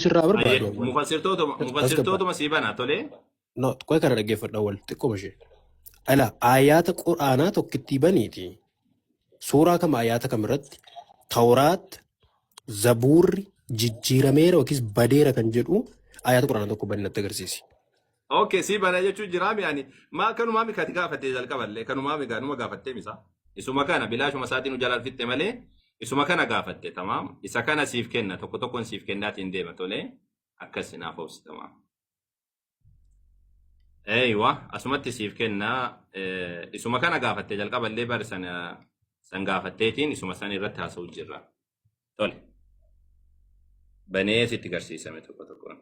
sirraa barbaadu awwal. Mufassirtootuma sii banaa tolee. No, qoy kana dhaggeeffadhu awwal xiqqoo ishee. Ala ayyaata quraanaa tokkittii baniiti. Suuraa kama ayyaata kamirratti Tawraat Zabuurri jijjiirameera yookiis badeera kan jedhu ayyaata quraanaa tokko bani natti agarsiisi. Okay, sii banaa jechuun jiraami ani maa kanumaa mika ati gaafattee jalqaballee kanumaa mika numa gaafattee misa. Isuma kana bilaashuma isaatiin jalaa fitte malee isuma kana gaafatte tamaam. Isa kana siif kenna tokko tokkoon siif kennaatiin deema tolee akkas naaf obsi tamaam. Eeywa asumatti siif kenna isuma kana gaafattee jalqaballee bari san gaafatteetiin isuma san irratti haasa'u jirra. Tole. Banee sitti garsiisame tokko tokkoon.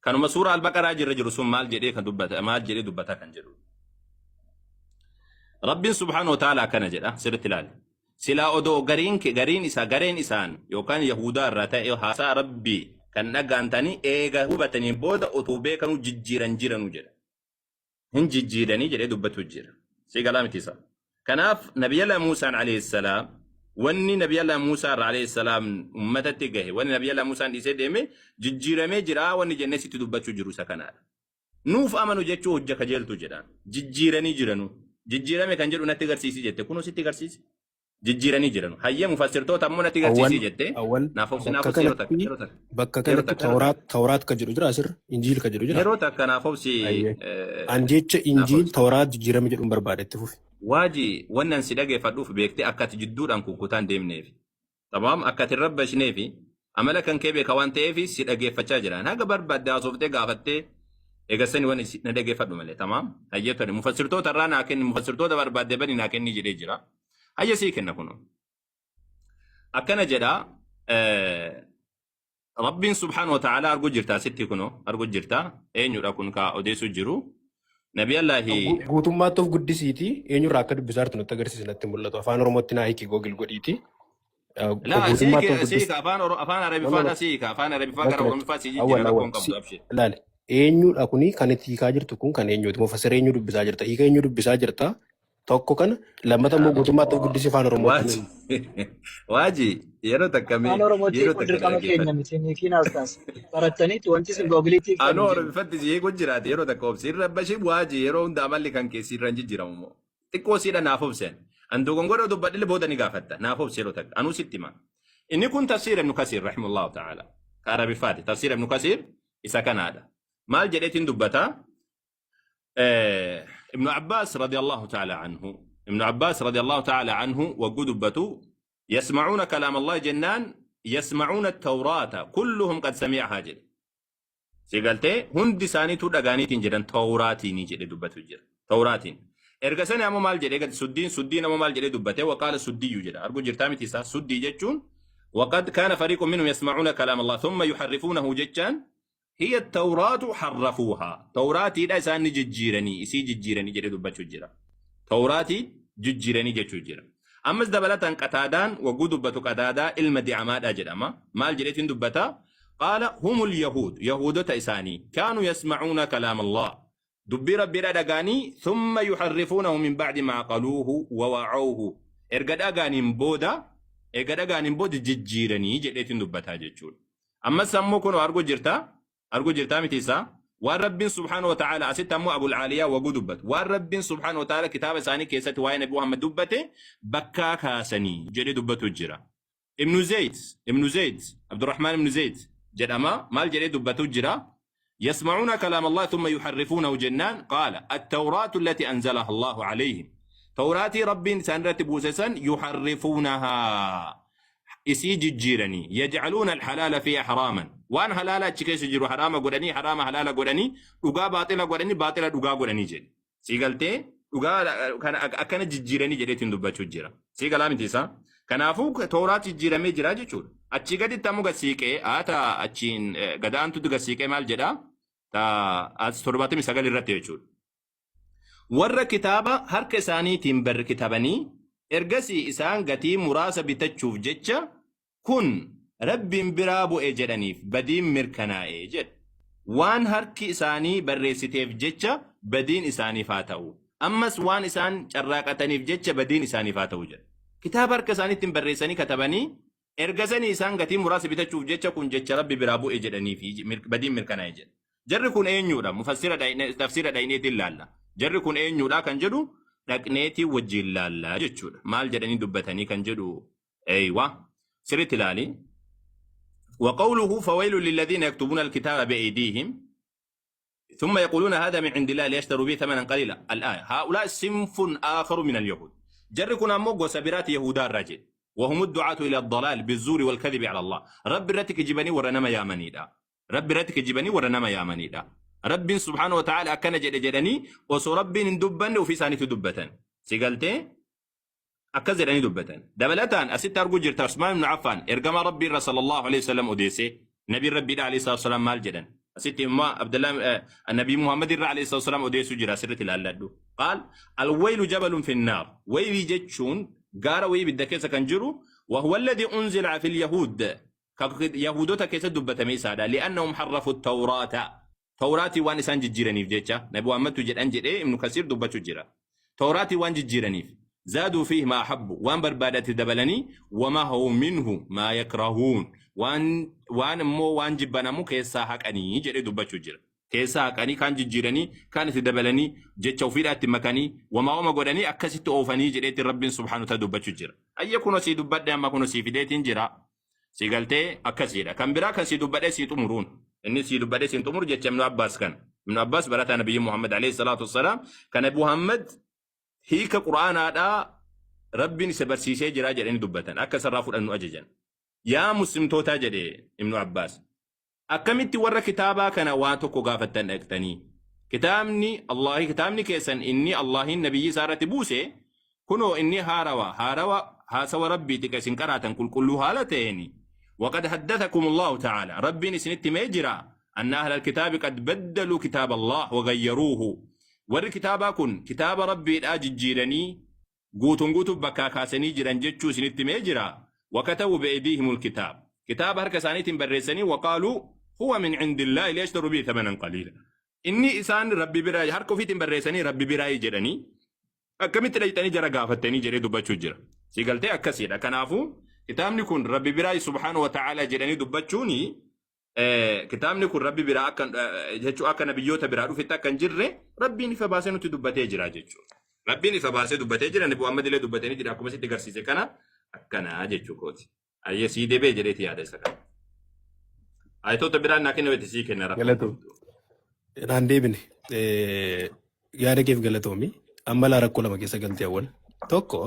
Kanuma suuraa al-Baqaraa jirra jiru sun maal jedhee kan dubbata maal jedhee dubbata kan jedhu. Rabbiin subhaanahu wa ta'ala kana jedha sirriitti ilaali. Silaa odoo gariin isaan yookaan Yahudaa irraa ta'e haasaa Rabbii kan dhagaantanii eega hubatanii booda otoo beekanuu jijjiiran jiranu jedha. Hin jijjiiranii jedhee dubbatu jira. Si galaa miti isaa. Kanaaf Nabiyallah Muusaan alayhi salaam wanni Nabiyallah Muusaa irraa alayhi salaam ummatatti gahe wanni Nabiyallah Muusaan dhiisee deeme jijjiiramee jira wanni jennee sitti dubbachuu jiru isa kanaadha. Nuuf amanu jechuu hojja kajeeltu jedhaan jijjiiranii jiranu. Jijjiirame kan jedhu natti agarsiisi jette kunoo sitti agarsiisi. Jijjiiranii jiranu. Hayyee mufassirtoota ammoo natti agarsiisi jette. Bakka kanatti Tawraat kan jedhu jira asirra Injiil kan jedhu jira. Yeroo takka naaf obsi. An jecha Injiil Tawraat jijjiirame jedhuun barbaadetti fufi. Waaji wannan si dhageeffadhuuf beektee akka ati jidduudhaan kukkutaan deemneef. Tabaam akka ati rabbashneef amala kan kee beeka waan ta'eef si dhageeffachaa jiran. Haga barbaadde haasoftee gaafattee eegasanii waan na dhageeffadhu malee tamaam. Hayyee tole mufassirtoota irraa naa kenni mufassirtoota barbaadde bani naa kenni jedhee jira. Hayyee sii kenna kunu. Akkana jedha Rabbiin subhaanahu wa ta'ala argu jirta sitti kuno argu jirta eenyudha kun ka odeessu jiru. Nabiyallaahi guutummaatti of guddisiiti eenyurraa akka dubbisaa jirtu nutti agarsiisa natti mul'atu afaan oromootti naa hiiki googil godhiiti. Afaan arabiffaa siika afaan arabiffaa gara oromiffaa si jijjiirra rakkoon qabdu abshee. Ilaali eenyudha kuni kan itti hiikaa jirtu kun kan eenyuti mufassira eenyu dubbisaa jirta hiika eenyu dubbisaa jirta tokko kana lammata immoo guutummaatti of guddisi afaan oromootti. Waaji yeroo takkamee afaan oromootti dirqama keenya miti hiikiin haastas barattaniitti wanti sin googiliitti. Anoo oromiffatti si hiikuu jiraate yeroo takka obsi irra bashi waaji yeroo hunda amalli kan keessi irra hin jijjiiramu immoo xiqqoo siidha naaf obseen. Antu gongodoo dubbadhile booda ni gaafatta naaf obsi yeroo takka anuu sitti hima. Inni kun tafsiir ibnu Kasiir rahimahullahu ta'ala ka arabiffaati tafsiir ibnu Kasiir isa kanaadha. Maal jedheetiin dubbata ابن عباس رضي الله تعالى عنه ابن عباس رضي الله تعالى عنه وقدبته يسمعون كلام الله جنان يسمعون التوراة كلهم قد سمعها جل سيقالتي هندي ساني تو دغانيتين جدن توراتي ني جدي دبتو جر توراتين ارغسني امو مال جدي قد سدين امو مال جدي دبته وقال سدي جد ارجو جرتامي تيسا سدي جچون وقد كان فريق منهم يسمعون كلام الله ثم يحرفونه جچان هي التوراة حرفوها توراتي دا سان ججيرني اسي ججيرني جدي دبچو جرا توراتي ججيرني جچو جرا امس دبلتن قتادان وغدبتو قتادا علم دعماد اجدما مال جديتين دبتا قال هم اليهود يهود تيساني كانوا يسمعون كلام الله دبي ربي دغاني ثم يحرفونه من بعد ما قالوه ووعوه ارغدا غانين بودا ججيرني جديتين دبتا جچول اما سمو كنو أرجو جرتا متيسا والرب سبحانه وتعالى أسيت أمو أبو العالية وجدبت والرب سبحانه وتعالى كتاب ثاني كيسة وين نبي محمد دبته بكا كاسني جري دبته الجرا ابن زيد عبد الرحمن بن زيد جرما مال جري دبته الجرا يسمعون كلام الله ثم يحرفونه جنان قال التوراة التي أنزلها الله عليهم توراتي رب سنرت بوسسا يحرفونها اسيج الجيراني يجعلون الحلال فيها حراما وان حلالا تشكيس جيرو حراما غدني حراما حلالا غدني دغا باطلا غدني باطلا دغا غدني جي سيغلتي دغا كان اكن جيراني جديتين دبچو جيرا سيغلا متيسا كنافو تورات جيرامي جيرا جچول اچي غدي تامو غسيقه اتا اچين غدانتو دغ سيقه مال جدا تا اس ترباتي سغل رته جچول ور كتابه هر كساني تيمبر كتابني ergasi isaan gatii muraasa bitachuuf jecha kun rabbiin biraa bu'e jedhaniif badiin mirkanaa'e jedha waan harki isaanii barreessiteef jecha badiin isaaniif haa ta'u ammas waan isaan carraaqataniif jecha badiin isaaniif haa ta'u jedha kitaaba harka isaaniitiin barreessanii katabanii Ergasanii isaan gatii muraasa bitachuuf jecha kun jecha rabbi biraa bu'e jedhanii fi badiin mirkanaa'e jedha. Jarri kun eenyuudha? Mufassira tafsira dhaqneetiin laalla. Jarri kun eenyuudha kan jedhu dhaqneetii wajjin laalla jechuudha. Maal jedhanii dubbatanii kan jedhu eeywa sirriitti ilaali. وقوله فويل للذين يكتبون الكتاب بأيديهم ثم يقولون هذا من عند الله ليشتروا به ثمنا قليلا. الآية هؤلاء صنف آخر من اليهود. جركنا موغو سبيرات يهودا الرجل وهم الدعاة إلى الضلال بالزور والكذب على الله. رب رتك جبني ورنما يا منيدا. رب رتك جبني ورنما يا منيدا. رب سبحانه وتعالى أكن جدني وسو رب دبن وفي ثاني دبة. سيقلتي أكزرني دبة. دبلتان أست أرجو جرت عثمان بن عفان إرجم ربي صلى الله عليه وسلم أديسه نبي ربي عليه الصلاة والسلام مال جدا. أست ما عبد الله النبي محمد عليه الصلاة والسلام أديسه جرا سرة الألدو. قال الويل جبل في النار. ويل جتشون قال وي بالدكيسة كنجرو وهو الذي أنزل في اليهود يهودوتا كيسة دبة ميسادة لأنهم حرفوا التوراة. توراتي وان إسان جيرانيف جيتشا نبي محمد تجد أنجل إيه ابن كثير دبة جيرا. توراتي وان جيرانيف زادوا فيه ما أحبوا وان بربادة دبلني وما هو منه ما يكرهون وان مو وان جبنا مو كيسا حق أني جري دبة جيرا. كيسا حق أني كان جيراني كانت دبلني جيتشا وفيرات مكاني وما هو مقولني أكست أوفاني جريت رب سبحانه وتعالى دبة جيرا. أي كونو سي دبة ما كونو سي فيديت جيرا. سيقالتي أكسيرا كان برا كان سي دبة سي تمرون. إني سي دبة سي تمر جيتشا من عباس كان. من عباس برات نبي محمد عليه الصلاة والسلام كان أبو محمد هيك قرآن هذا ربي سبرسيسي جرا جرين دبتن أكسر رافو أنو أججن يا مسلم توتا جدي ابن عباس أكملت ورا كتابا كان واتوكو غافتن اكتني كتابني كيسن إني الله النبي سارة بوسي كنو إني هاروا هاسوا ربي تكسن كراتن كل هالتيني وقد حدثكم الله تعالى ربي نسنت ميجرا أن أهل الكتاب قد بدلوا كتاب الله وغيروه ور كتابا كن كتاب ربي الآججيرني قوتن بكا كاسني جران جتشو سنت ميجرا وكتبوا بأيديهم الكتاب كتاب هركسانيت برسني وقالوا هو من عند الله ليشتروا به ثمنا قليلا إني إسان ربي براي هركو فيتن برسني ربي براي جراني أكملت ليتني جرا قافتني جري دبتشو جرا سيقلتي أكسيدا كنافو كتابني كن ربي براي سبحانه وتعالى جراني دبتشوني كتابني كن ربي برا أكن جتشو أكن نبيوتا برا رفتا كن جرة ربي نفباسنو تدبتي جرا جتشو ربي نفباسه دبتي جرا نبي محمد له دبتني جرا كم سيد غرسيسه كنا أكنا جتشو كوتي أيه سيدة بيجريتي هذا سكان أيتو تبرا ناكين وتسيك نرا Galatu. Naan deebine yaada keef galatoomi amma laa rakkoo lama keessa galtee awwal tokko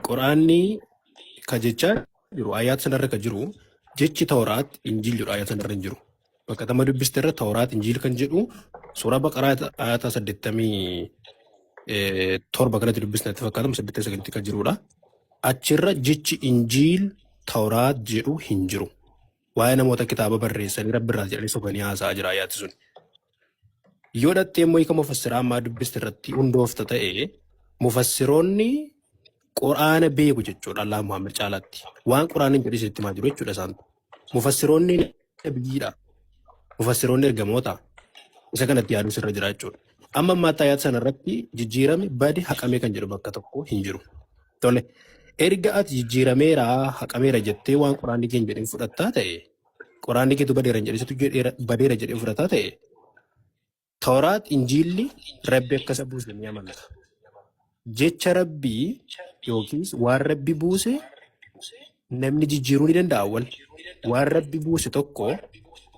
quraanni ka jechaa jiru ayyaata sanarra ka jiru jechi tawraat injiil jedhu ayyaata sanarra hin jiru bakka tama dubbiste irra tawraat injiil kan jedhu suuraa baqaraa ayyaata 87 kanatti dubbisne itti fakkaatamu 89 kan jirudha achirra jechi injiil tawraat jedhu hin jiru waa'ee namoota kitaaba barreessanii rabbiirraa jedhanii sobanii haasa'aa jira ayyaati sun. Yoo dhattee immoo hiika mufassiraa ammaa dubbiste irratti hundoofta ta'e mufassiroonni quraana beeku jechuudha Allah Muhammad caalaatti waan quraaniin jedhu isitti himaa jiru jechuudha isaan mufassiroonni nabiyyiidha mufassiroonni ergamoota isa kanatti yaaduu sirra jira jechuudha amma ammaatti ayyaata sana irratti jijjiirame bade haqamee kan jedhu bakka tokko hin jiru tole erga ati jijjiirameera haqameera jettee waan quraanni keenya jedheen fudhattaa ta'e quraanni keetu badeera hin jedhesitu badeera jedhee fudhataa ta'e tawraat injiilli rabbi akka isa buuse ni amanata jecha rabbii yookiis waan rabbi buuse namni jijjiiruu ni danda'a wal waan rabbi buuse tokko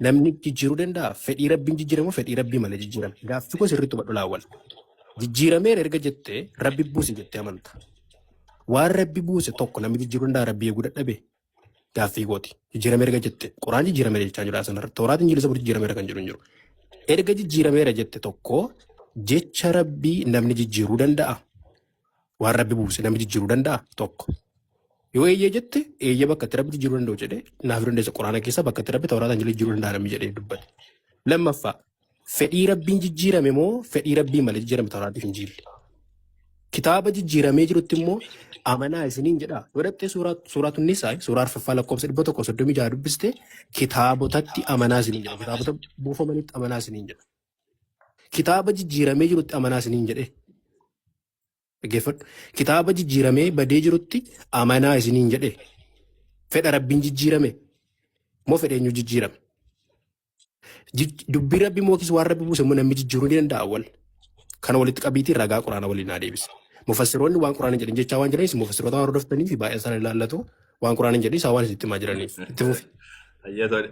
namni jijjiiruu danda'a fedhii rabbiin jijjiiramu fedhii rabbii malee jijjiirame gaaffii koo sirriitti badhu laawwal jijjiirameera erga jettee rabbi buuse jettee amanta waan rabbi buuse tokko namni jijjiiruu danda'a rabbi eeguu dadhabe gaaffii kooti jijjiirameera erga jette quraan jijjiirameera jechaa jira sanarra tawraat injiilli isa jijjiirameera kan jedhu hin jiru erga jijjiirameera jette tokko jecha rabbii namni jijjiiruu danda'a waan rabbi buuse namni jijjiiruu danda'a tokko yoo eeyyee jette eeyyee bakka itti rabbi jijjiiruu danda'u jedhee naaf dandeessa quraana keessa bakka itti rabbi tawraat injiilli jijjiiruu danda'a namni jedhee dubbate lammaffaa fedhii rabbiin jijjiirame moo fedhii rabbii malee jijjiirame tawraatiif injiilli kitaaba jijjiiramee jirutti immoo amanaa isiniin jedha yoo dhattee suuraatu nisaa suuraa arfaffaa lakkoofsa 136 dubbiste kitaabotatti amanaa isiniin jedha kitaabota buufamanitti amanaa isiniin jedha kitaaba jijjiiramee jirutti amanaa isiniin jedhe dhaggeeffadhu kitaaba jijjiiramee badee jirutti amanaa isiniin jedhe fedha rabbiin jijjiirame moo fedha eenyu jijjiirame? Dubbii rabbi mookis waan rabbi buuse namni jijjiiruu ni danda'a wal. Kana walitti qabiitii ragaa quraana waliin haa deebise. Mufassiroonni waan quraana jedhan jechaa waan jiraniif mufassiroota waan hordoftanii fi baay'een isaanii ilaallatu waan quraana jedhanii isaa waan itti himaa jiraniif itti fufi. Ayyaatoo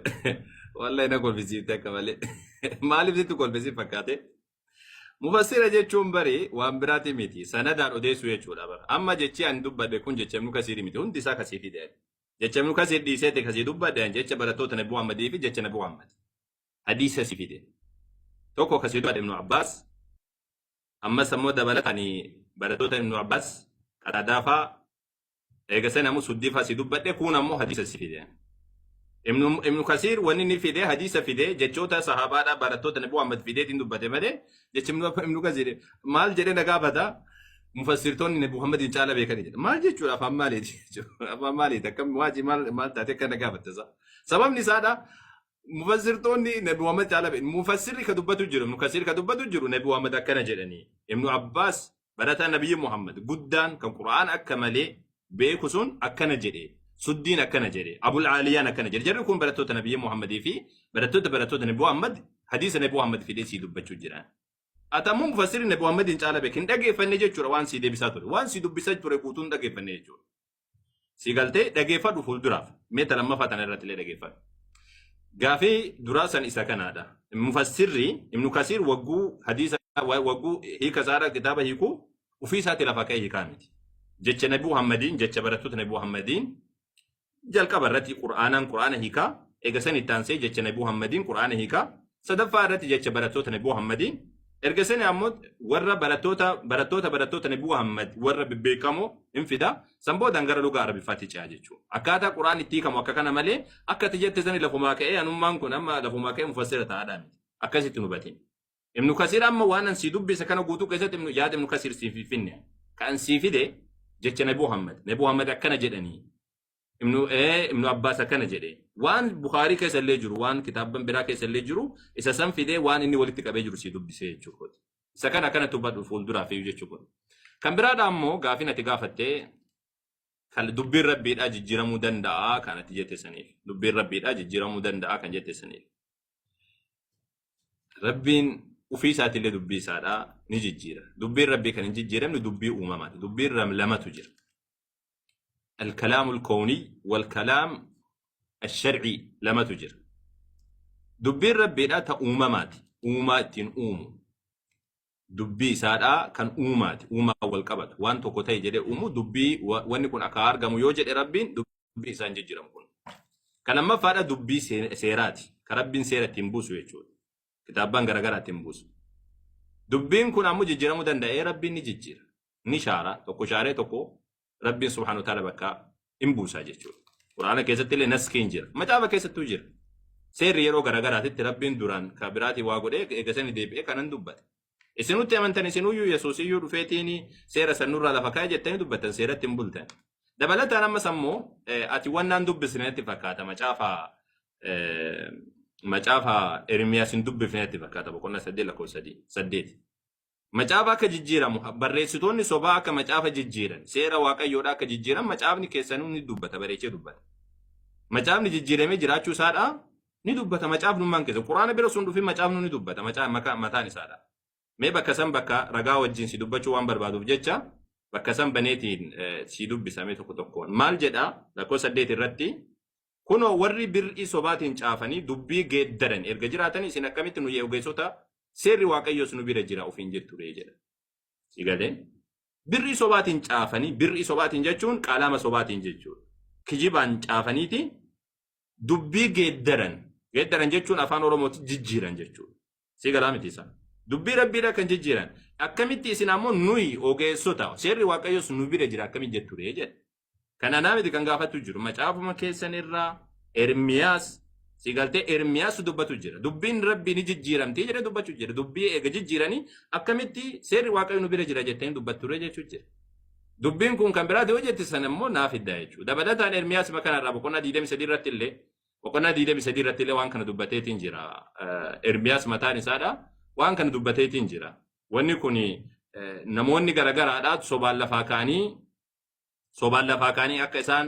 wallahi na kolfisiifte akka malee maaliif sitti kolfisiif fakkaate? Mufassira jechuun bari waan biraati miti sanadaan odeessuu jechuudha bara. Amma jechi ani dubbadhe kun jecha ibnu kasiiri miti hundi isaa kasii fide. Jecha ibnu kasiir dhiiseete kasii dubbadhe jecha barattoota Nabii Muhammadii fi jecha Nabii Muhammad. Hadiisa si fide. Tokko kasii dubbadhe Ibnu Abbaas. Ammas ammoo dabalatanii barattoota Ibnu Abbaas qadaadaafaa eegasan ammoo suddiifaa si dubbadhe kun ammoo hadiisa si fide. Ibnu Kasiir wanni ni fide hadiisa fide jechoota sahabaadhaa barattoota Nabii Muhammad fideetiin dubbate malee jechi Ibnu Kasiir maal jedhee nagaafata mufassirtoonni Nabii Muhammadin caala beekanii jedha. Maal jechuudha afaan maaliiti jechuudha afaan maaliiti akkam waajii maal taate akka nagaafatta sababni isaadha mufassirtoonni Nabii Muhammad caala beekan mufassirri ka dubbatu jiru Ibnu Kasiir ka dubbatu jiru Nabii Muhammad akkana jedhanii Ibnu Abbaas barataa Nabii Muhammad guddaan kan Qura'aan akka malee beeku sun akkana jedhee. Suddiin akkana jedhe Abul Aliyaan akkana jedhe jarri kun barattoota Nabii Muhammadii fi barattoota Nabii Muhammad hadiisa Nabii Muhammad fidee si dubbachuu jiran. Atamuun mufassirri Nabii Muhammadin caala beekan hin dhageeffanne jechuudha waan si deebisaa ture waan si dubbisaa ture guutuun dhageeffanne jechuudha. Si galtee dhageeffadhu fuulduraaf meeta lammaffaa tana irratti illee dhageeffadhu. Gaafii duraa san isa kanaadha. Mufassirri Ibnu Kasiir wagguu hadiisa wagguu hiika isaadha kitaaba hiikuu ofii isaatti lafa ka'ee hiikaa miti. Jecha Nabii Muhammadin jecha barattoota Nabii Muhammadin jalqaba irratti quraana hiikaa eegasan itti aansee jecha Nabii Muhammadin quraana hiikaa sadaffaa irratti jecha barattoota Nabii Muhammadin ergasani ammoo warra barattoota Nabii Muhammad warra bebbeekamoo hin fida san boodaan gara lugaa arabiffaatti ce'a jechuudha. Akkaataa quraan itti hiikamu akka kana malee akka ati jette sani lafumaa ka'ee anummaan kun amma lafumaa ka'ee mufassira ta'aadhaa miti akkasitti nu batin. Ibnu Kasiir amma waan an si dubbise kana guutuu keessatti yaada Ibnu Kasiir siif finne kan si fide jecha Nabii Muhammad akkana jedhanii. Ibnu Abbaas akkana jedhe waan Bukhaarii keessa illee jiru waan kitaaban biraa keessa illee jiru isa san fidee waan inni walitti qabee jiru si dubbisee jechuudha. Isa kana akkanatti hubadhu fuulduraaf iyyuu jechuudha. Kan biraadha ammoo gaafii ati gaafattee kan dubbiin rabbiidhaa jijjiiramuu danda'a kan ati jette saniif dubbiin rabbiidhaa jijjiiramuu danda'a kan jette saniif. Rabbiin ofii isaatiillee dubbii isaadhaa ni jijjiira. Dubbiin rabbii kan hin jijjiiramne dubbii uumamaati. Dubbiin lamatu jira. الكلام الكوني والكلام الشرعي لما تجر دبي ربي لا تأوممات أومات دبي سادا كان أوما والقبض وان تقطعي جدي أومو دبي وان يكون أكار قامو يوجد ربين دبي سانجي جرم كون كلام فادا دبي سيراتي كربين سيرات تنبوس ويجود كتابان غرغرة تنبوس دبين كون أمو جرمو دندا ربين نججر نشارة تقو شارة تقو ربي سبحانه وتعالى بكا إمبوسا جيتشو قرآن كيسة اللي نسكين جير مجابا كيسة تجير سير يرو غرغرات ربين دوران كابراتي واغو ديك إيقساني ديبئي كانن دبت إسنو تيمنتن إسنو يو يسوسيو رفيتيني سير سنورا لفكاية جتاني دبتن سيرة تنبولتن دبالتا نما سمو أتي وانان دب سنينتي فكاتا مجافا إرمياسين دب فنينتي فكاتا بقولنا سدي لكو سديت Macaafa akka jijjiiramu barreessitoonni sobaa akka macaafa jijjiiran seera waaqayyoodhaa akka jijjiiran macaafni keessanuu ni dubbata bareechee dubbata. Macaafni jijjiiramee jiraachuu isaadhaa ni dubbata macaafnummaan keessa quraana bira sun dhufin macaafnu ni dubbata mataan isaadha. Mee bakka san bakka ragaa wajjin si dubbachuu waan barbaaduuf jecha bakka san baneetiin si dubbisame tokko tokkoon maal jedhaa lakkoofsa 8 irratti kunoo warri birrii sobaatiin caafanii dubbii geeddaran erga jiraatanii isin akkamitti nu ogeessota seerri waaqayyoos nu bira jira ofiin jettu jedha. Sigalee birrii sobaatiin caafanii birrii sobaatiin jechuun qalama sobaatiin jechuudha. Kijibaan caafaniiti dubbii geeddaran jechuun afaan Oromootti jijjiiran jechuudha. Sigalaa miti isaa. Dubbii rabbiidha kan jijjiiran. Akkamitti isin ammoo nuyi ogeessota seerri waaqayyoos nu bira jira akkamitti jettu jedha. Kana namiti kan gaafattu jiru macaafuma keessan irraa Ermiyaas sigaltee Ermiyaas dubbatu jira. Dubbiin rabbii ni jijjiiramtee jedhe dubbatu jira. Dubbii eega jijjiiranii akkamitti seerri waaqayyo nu bira jira jettanii dubbattu jechuu jira. Dubbiin kun kan biraati yoo jetti san immoo naaf iddaa jechuudha. Dabalataan Ermiyaas makanarraa boqonnaa 23 irratti illee waan kana dubbateetiin jira. Ermiyaas mataan isaadha waan kana dubbateetiin jira. Wanni kun namoonni garagaraadhaa sobaan lafaa kaanii akka isaan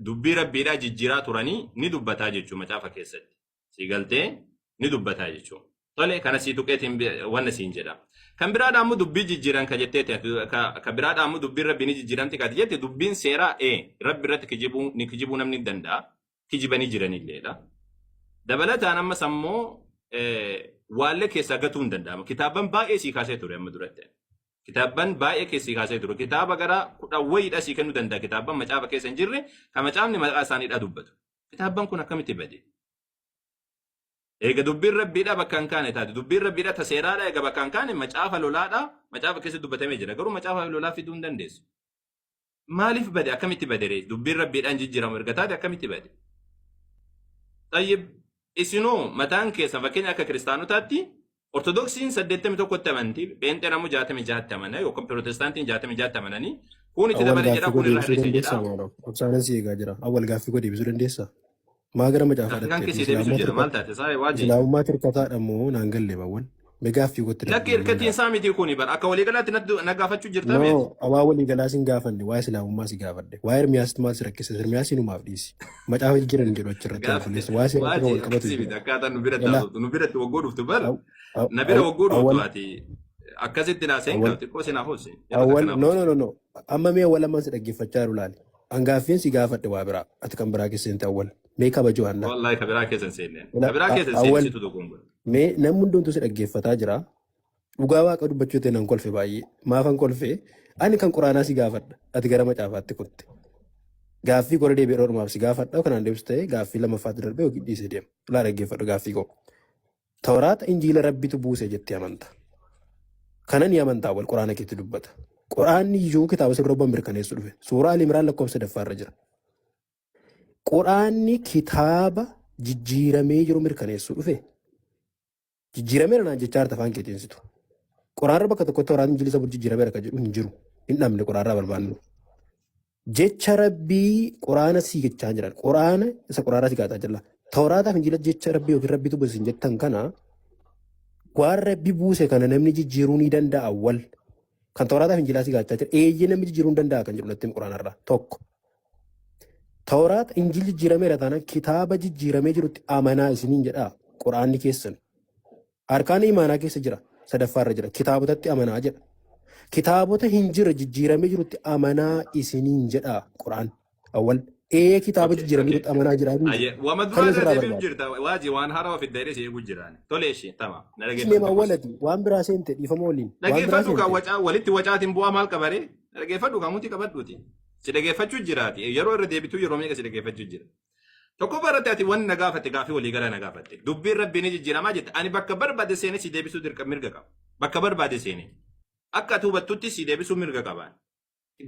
dubbii rabbiidhaa jijjiiraa turanii ni dubbataa jechuudha macaafa keessatti. Si galtee ni dubbataa jechuudha. Tole kana sii tuqeetiin wanna siin jedha. Kan biraadhaan immoo dubbii jijjiiran ka jetteeti kan biraadhaan immoo dubbiin rabbii ni jijjiiramti ka jette dubbiin seeraa rabbi irratti kijibuu namni ni danda'a. Kijibanii jiranilleedha. Dabalataan ammas ammoo waallee keessaa gatuu hin danda'amu. Kitaaban baay'ee sii kaasee ture amma duratti. Kitaaban baay'ee keessii kaasee ture. Kitaaba gara 10 wayiidha sii kennuu danda'a. Kitaaban macaafa keessa hin jirre kan macaafni maqaa isaaniidha dubbatu. Kitaaban kun akkamitti bade? Eega dubbiin rabbiidha bakka hin kaane taate. Dubbiin rabbiidha ta seeraadha eega bakka hin kaane macaafa lolaadha. Macaafa keessa dubbatamee jira. Garuu macaafa lolaa fiduu hin dandeessu. Maaliif bade? Akkamitti bade? Dubbiin rabbiidhaan jijjiiramu erga taate akkamitti bade? Tayyib isinoo mataan keessa fakkeenya akka kiristaanotaatti ortodoksiin 81tti amanti, pheenxeen ammoo 66tti amana yookaan pirootestaantiin 66tti amananii kun itti dabalee jedha kun irraa hir'isee jedha. Obsaanan si eegaa jira. Awwal gaaffii koo deebisuu dandeessaa? Maa gara macaafa kan keessi deebisuu jira maal taate saa waajjira. Islaamummaa tirkataadha moo naan galle bawwan? Gaaffii kootti lakki hirkatiin saa miti kuni bara akka waliigalaatti na gaafachuu jirta beeku. No, awaa waliigalaa sin gaafanne waa'ee islaamummaa si gaafadde. Waa'ee Ermiyaasitti maal si rakkise? Ermiyaasiin humaaf dhiisi. Macaafa jijjiiran jedhu achirratti alfuleessa. Waa'ee seeraan wal qabatu jira. Akkaataa nu biratti waggoo dhuftu bara. Na bira waggoo dhuftu ati akkasitti naaseen qabdi xiqqoo sinaa hoose. No. Amma mee awwal amman si dhaggeeffachaa jiru laali. Angaaffeen si gaafadde waa biraa. Ati kan biraa keessa hin ta'u awwal. Mee kabajuu hanna. Wallahi ka biraa keessa hin seenneen. Ka biraa keessa hin seensitu tokkoon. Mee namni hundumtuu si dhaggeeffataa jira. Dhugaa waaqa dubbachuu ta'e nan kolfe baay'ee. Maafan kolfe ani kan quraanaa si gaafadha. Ati gara macaafaatti kutte. Gaaffii kora deebi'ee dhormaaf si gaafadha. Kanaan deebisu ta'e gaaffii lamaffaatti darbee yookiin dhiisee deema. Laa dhaggeeffadhu gaaffii koo. Tawraata injiila rabbitu buuse jettee amanta. Kana ni amantaa wal quraana keetti dubbata. Quraanni iyyuu kitaaba sirrobban mirkaneessu dhufe. Suuraa Al-Imraan lakkoofsa 8 jira. Quraanni kitaaba jijjiiramee jiru mirkaneessu dhufe. Jijjiiramee naan jechaa harta afaan keetiin situ. Quraanra bakka tokkotti waraanni injilisa jijjiiramee akka jedhu hin jiru. Hin dhabne quraanraa barbaannu. Jecha rabbii quraana sii jechaa jiran. Quraana isa quraanraa si gaataa jira. Tawraataaf injila jecha rabbii yookiin rabbitu buuse hin jettan kana waan rabbi buuse kana namni jijjiiruu ni danda'a awwal. Kan tawraataaf injilaa si gaachaa jira. Eeyyee namni jijjiiruu hin danda'a kan jedhu natti quraanarraa tokko. Tawraata injil jijjiirameera taanaan kitaaba jijjiiramee jirutti amanaa isiniin jedhaa quraanni keessan. Arkaan imaanaa keessa jira. Sadaffaarra jira. Kitaabotatti amanaa jedha. Kitaabota hin jirre jijjiiramee jirutti amanaa isiniin jedhaa quraan awwal. Kitaaba jijjiiramee jirutti amanaa jira. Wama duraa deebiin jirta. Waaji waan haarawaa fiddeeres eeguu jiraan. Tole ishee tama. Sinema awwalati waan biraa seente dhiifama waliin. Dhageeffadhu kan walitti wacaatiin bu'aa maal qabaree? Dhageeffadhu kan muti qabadhuuti. Si dhageeffachuu jiraati. Yeroo irra deebituu yeroo meeqa si dhageeffachuu jira. Tokko barate ati wanni na gaafatte gaaffii walii gala na gaafatte. Dubbiin rabbiin jijjiiramaa jette. Ani bakka barbaade seenee si deebisuu dirqama mirga qaba. Bakka barbaade seenee. Akka ati hubattutti si deebisuu mirga qaba.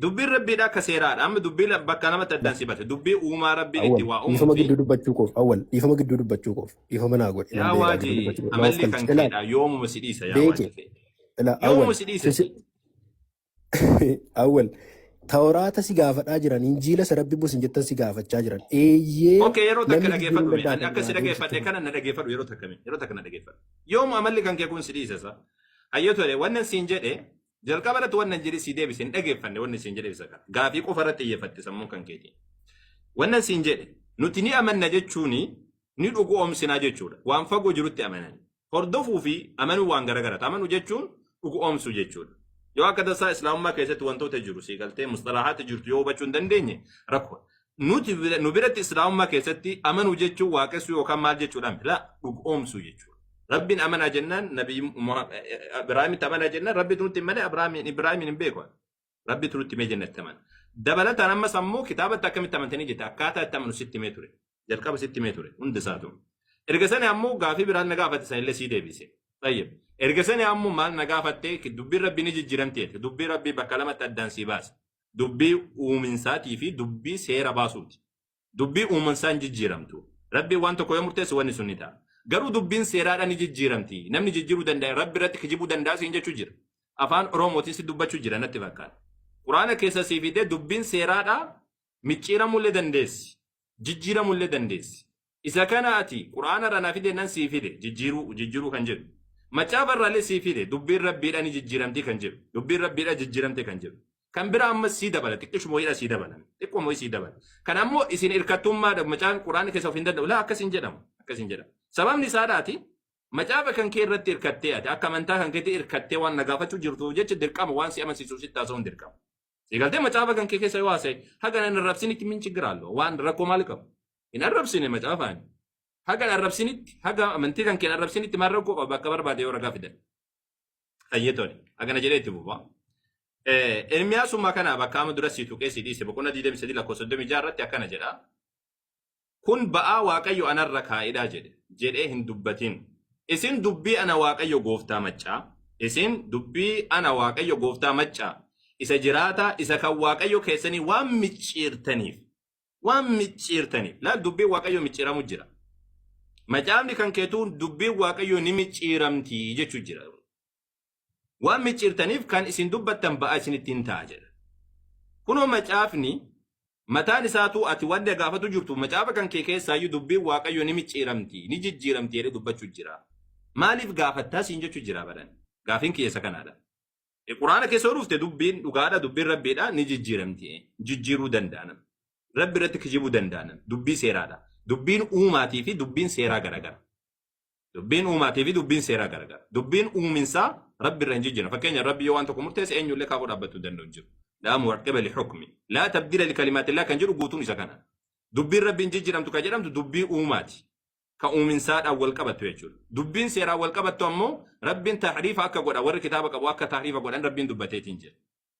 Dubbiin rabbiidha akka seeraadha. Amma dubbiin bakka namatti addaan si bate. Dubbii uumaa rabbiin itti waa uumuuf. Dhiifama gidduu dubbachuu koof awwal. Dhiifama gidduu dubbachuu koof. Dhiifama naa godhe. Yaa waajii amalli kan keedha yoomuma si dhiisa yaa waajii. Yoomuma si dhiisa. Awwal. Tawraata si gaafadhaa jiran injiila isa rabbi buusin jettan si gaafachaa jiran okay yeroo takka dhageeffadhu ani akka si dhageeffadhe kana na dhageeffadhu yeroo takka na dhageeffadhu yooma amalli kan kee kun si dhiisasa hayyo tole wannan siin jedhe jalqaba irratti wannan jedhe si deebise hin dhageeffanne wannan siin jedhe isa kana gaafii qofa irratti xiyyeeffatte sammuun kan keetiin wannan siin jedhe nuti ni amanna jechuuni ni dhugu oomsinaa jechuudha waan fagoo jirutti amanan hordofuu fi amanuu waan garagaraati amanuu jechuun dhugu oomsuu jechuudha. Yoo akka tasaa islaamummaa keessatti wantoota jiru si galtee mustalahaati jirtu yoo hubachuu hin dandeenye rakkoo. Nu biratti islaamummaa keessatti amanuu jechuun waaqessuu yookaan maal jechuudhaan bila dhugoomsuu jechuudha. Rabbiin amanaa jennaan nabii Ibraahimitti amanaa jennaan rabbi turutti malee Ibraahimin hin beeku. Rabbi turutti mee jennatti amana. Dabalataan ammas ammoo kitaabatti akkamitti amantanii jette akkaataa itti amanu sitti mee ture. Jalqaba sitti mee ture hundi isaatu. Erga sana ammoo gaafii biraan na gaafate sanillee sii deebise. Tayyib. Erga sana ammoo maal na gaafattee dubbii rabbii ni jijjiiramteeti. Dubbii rabbii bakka lamatti addaan sii baase. Dubbii uuminsaatii fi dubbii seera baasuuti. Dubbii uuminsaan jijjiiramtu. Rabbii waan tokko yoo murteessu wanni sun ni ta'a. Garuu dubbiin seeraadhaan ni jijjiiramti. Namni jijjiiruu danda'a. Rabbi irratti kijibuu danda'a siin jechuu jira. Afaan Oromootiin si dubbachuu jira natti fakkaata. Quraana keessa sii fidee dubbiin seeraadhaa micciiramullee dandeessi. Jijjiiramullee dandeessi. Isa kana ati Quraana irraa naa fidee nan sii fide jijjiiruu kan jedhu. Macaafa irraallee sii fide dubbiin rabbiidhaan jijjiiramtii kan jedhu. Dubbiin rabbiidhaan jijjiiramte kan jedhu. Kan bira amma sii dabala xiqqishuma wayidha sii dabalan xiqquma wayii sii dabala. Kan ammoo isin hirkattummaadha macaan quraana keessa of hin danda'u laa akkas hin jedhamu sababni isaadhaati macaafa kan kee irratti hirkattee ati akka amantaa kan keetti hirkattee waan nagaafachuu jirtu jecha dirqama waan si amansiisuuf sitti taasisuun dirqama. Sigaltee macaafa kan kee keessa yoo haasa'e haga nan arrabsinitti min chigiraallo waan rakkoo maal qabu hin arrabsine macaafaan haga arrabsinitti haga amantii kan kee arrabsinitti maal rakkoo qabu bakka barbaade yoo ragaa fidan. Hayyetooni hagana jedhee itti buufaa. Ermiyaasummaa kana bakka amma dura siitu qeessi dhiise boqonna 23 lakkoofsa 36 irratti akkana jedha. Kun ba'aa Waaqayyo anarra kaa'idhaa jedhee hin dubbatin. Isin dubbii ana Waaqayyo gooftaa maccaa. Isin dubbii ana Waaqayyo gooftaa maccaa. Isa jiraata isa kan Waaqayyo keessanii waan micciirtaniif. Laal dubbii Waaqayyo micciiramu jira. Macaafni kan keetuu dubbii Waaqayyo ni micciiramti jechuu jira. Waan micciirtaniif kan isin dubbattan ba'aa isinitti hin ta'a jedha. Kunoo macaafni mataan isaatu ati wanda gaafatu jirtu macaafa kan kee keessaayyuu dubbiin Waaqayyo ni micciiramti ni jijjiiramti jedhee dubbachuu jira. Maaliif gaafattaa siin jechuu jira badan? Gaafiin keessa kanaadha. Quraana keessa dhufte dubbiin dhugaadha dubbiin rabbiidha ni jijjiiramti jijjiiruu danda'an. Rabbi irratti kijibuu danda'an dubbii seeraadha. Dubbiin uumaatii fi dubbiin seeraa garagara. Dubbiin uuminsaa rabbi irra hin jijjiiran. Fakkeenya rabbi yoo waan tokko murteesse eenyullee kaafuu dhaabbachuu danda'u jiru. لا معقب لحكم لا تبديل لكلمات الله كان جرو قوتون إذا كان دبين ربين جيجرم تكجرم دبين أوماتي كأومن ساد أول كبت يجول دبين سير أول كبت تمو ربين تحريف أكا قد أور كتابك أو أكا تحريف قد أن ربين دبتين جل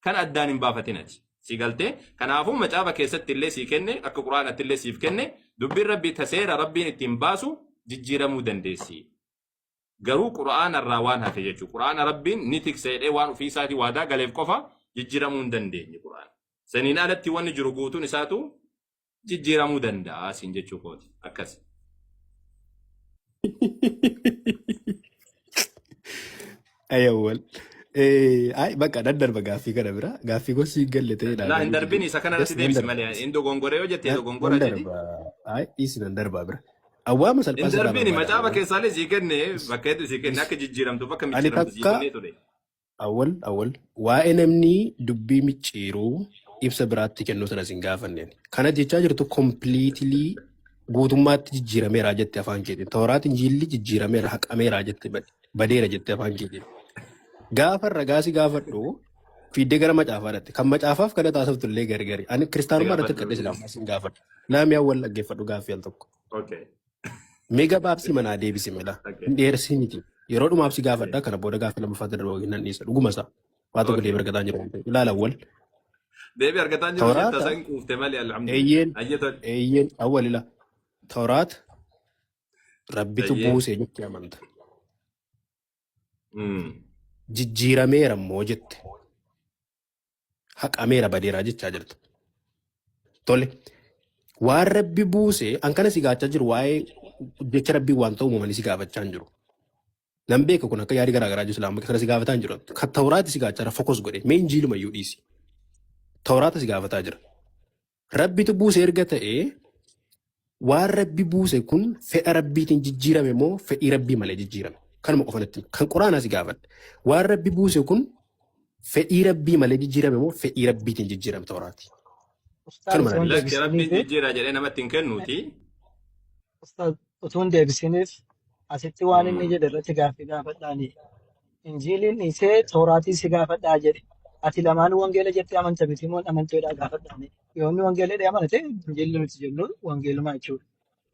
كان أدان بافتناتي سيقلته كان عفوا متابع كيست اللي سيكني أكا قرآن اللي سيفكني دبين ربي تسير ربين التنباسو جيجرمو دندسي قرو قرآن الروان هفيجو قرآن ربين نتك سيد وان في ساتي وادا قليف قفا jijjiiramuu dandeenye Qur'aan. Saniin alatti wanni jiru guutuun isaatu jijjiiramuu danda'a siin jechuu kooti. Akkas. Ayawwal. Bakka daddarba gaaffii kana bira. Gaaffii gosi galle ta'edha. Laa hin darbin isa kana irratti deebisi malee. Inni dogongoree yoo jettee dogongora jedhi. Dhiisi nan darbaa bira. Awwaama salphaa hin darbin macaafa keessaalee sii kenne bakka hedduu sii kenne akka jijjiiramtu bakka micciiramtu sii kennee ture. Awwal waa'ee namni dubbii micciiruu ibsa biraatti kennu sana sin gaafanneen. Kana jechaa jirtu kompiliitilii guutummaatti jijjiirameera jette afaan keetiin. Tawraat injiilli jijjiirameera haqameera jette badeera jette afaan keetiin. Gaafa ragaasi gaafadhu fiiddee gara macaafaadhaatti. Kan macaafaaf kana taasiftu illee gargari. Ani kiristaanummaa irratti kadhee islaamaa sin gaafadhu. Naami awwal dhaggeeffadhu gaaffii al tokko. Meega baabsii manaa deebisi mela. Hin dheersii miti. Yeroo dhumaaf si gaafadha kana booda gaafa lamaffaatti darba wajjin nan dhiisa dhuguma isaa waa tokko deebi argataa jiru ilaala awwal deebi argataa jiru jetta san quufte malee alhamdulillah eeyyen awwal ila tawraat rabbitu buusee jetti amanta jijjiirameera immoo jette haqameera badeeraa jechaa jirtu tole waan rabbi buusee an kana si gaachaa jiru waa'ee jecha rabbii waan ta'u uumamanii si gaafachaa jiru. Nambe kun akka yaadi garaagaraa jiru islaama keessatti si gaafataa jiru. Kan tawraati si gaachaa fokus godhe mee injiiluma iyyuu dhiisi. Tawraata si gaafataa jira. Rabbitu buuse erga ta'ee waan rabbi buuse kun fedha rabbiitiin jijjiirame moo fedhii rabbii malee jijjiirame. Kanuma qofanatti kan quraanaa si gaafadha. Waan rabbi buuse kun fedhii rabbii malee jijjiirame moo fedhii rabbiitiin jijjiirame tawraati. Kanuma lakki rabbiin jijjiira jedhee namatti hin kennuuti. Utuun deebisiniif asitti waan inni jedhe irratti gaaffii gaafadhaani. Injiiliin isee Tooraatii si gaafadhaa jedhe. Ati lamaan wangeela jettee amanta miti moo amanteedhaa gaafadhaani. Yoo inni wangeeladha amanate injiilli nuti jennu wangeeluma jechuudha.